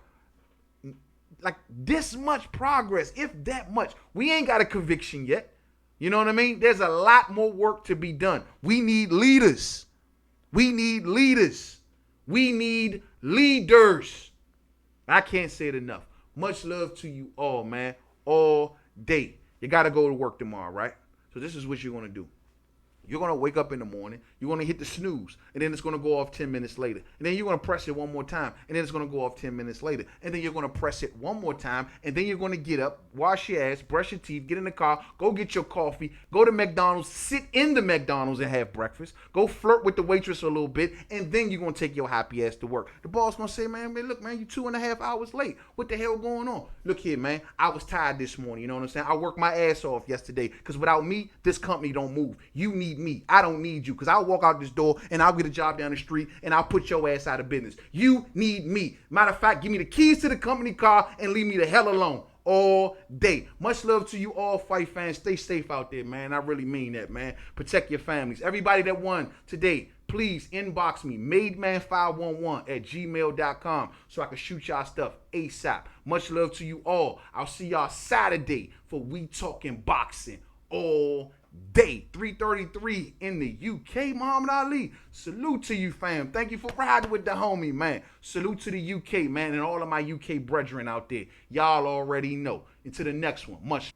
Like this much progress, if that much. We ain't got a conviction yet. You know what I mean? There's a lot more work to be done. We need leaders. We need leaders. We need leaders. I can't say it enough. Much love to you all, man. All day. You got to go to work tomorrow, right? So this is what you're going to do. You're going to wake up in the morning. You're going to hit the snooze. And then it's going to go off 10 minutes later. And then you're going to press it one more time. And then it's going to go off 10 minutes later. And then you're going to press it one more time. And then you're going to get up, wash your ass, brush your teeth, get in the car, go get your coffee, go to McDonald's, sit in the McDonald's and have breakfast. Go flirt with the waitress a little bit. And then you're going to take your happy ass to work. The boss going to say, man, look, man, you 2.5 hours late. What the hell going on? Look here, man. I was tired this morning. You know what I'm saying? I worked my ass off yesterday. Because without me, this company don't move. You need me. I don't need you, because I'll walk out this door and I'll get a job down the street and I'll put your ass out of business. You need me. Matter of fact, give me the keys to the company car and leave me the hell alone all day. Much love to you all, fight fans. Stay safe out there, man. I really mean that, man. Protect your families. Everybody that won today, please inbox me, mademan511@gmail.com, so I can shoot y'all stuff ASAP. Much love to you all. I'll see y'all Saturday for We Talking Boxing all day. 3:33 in the UK. Muhammad Ali, salute to you, fam. Thank you for riding with the homie, man. Salute to the UK, man, and all of my UK brethren out there. Y'all already know. Until the next one, much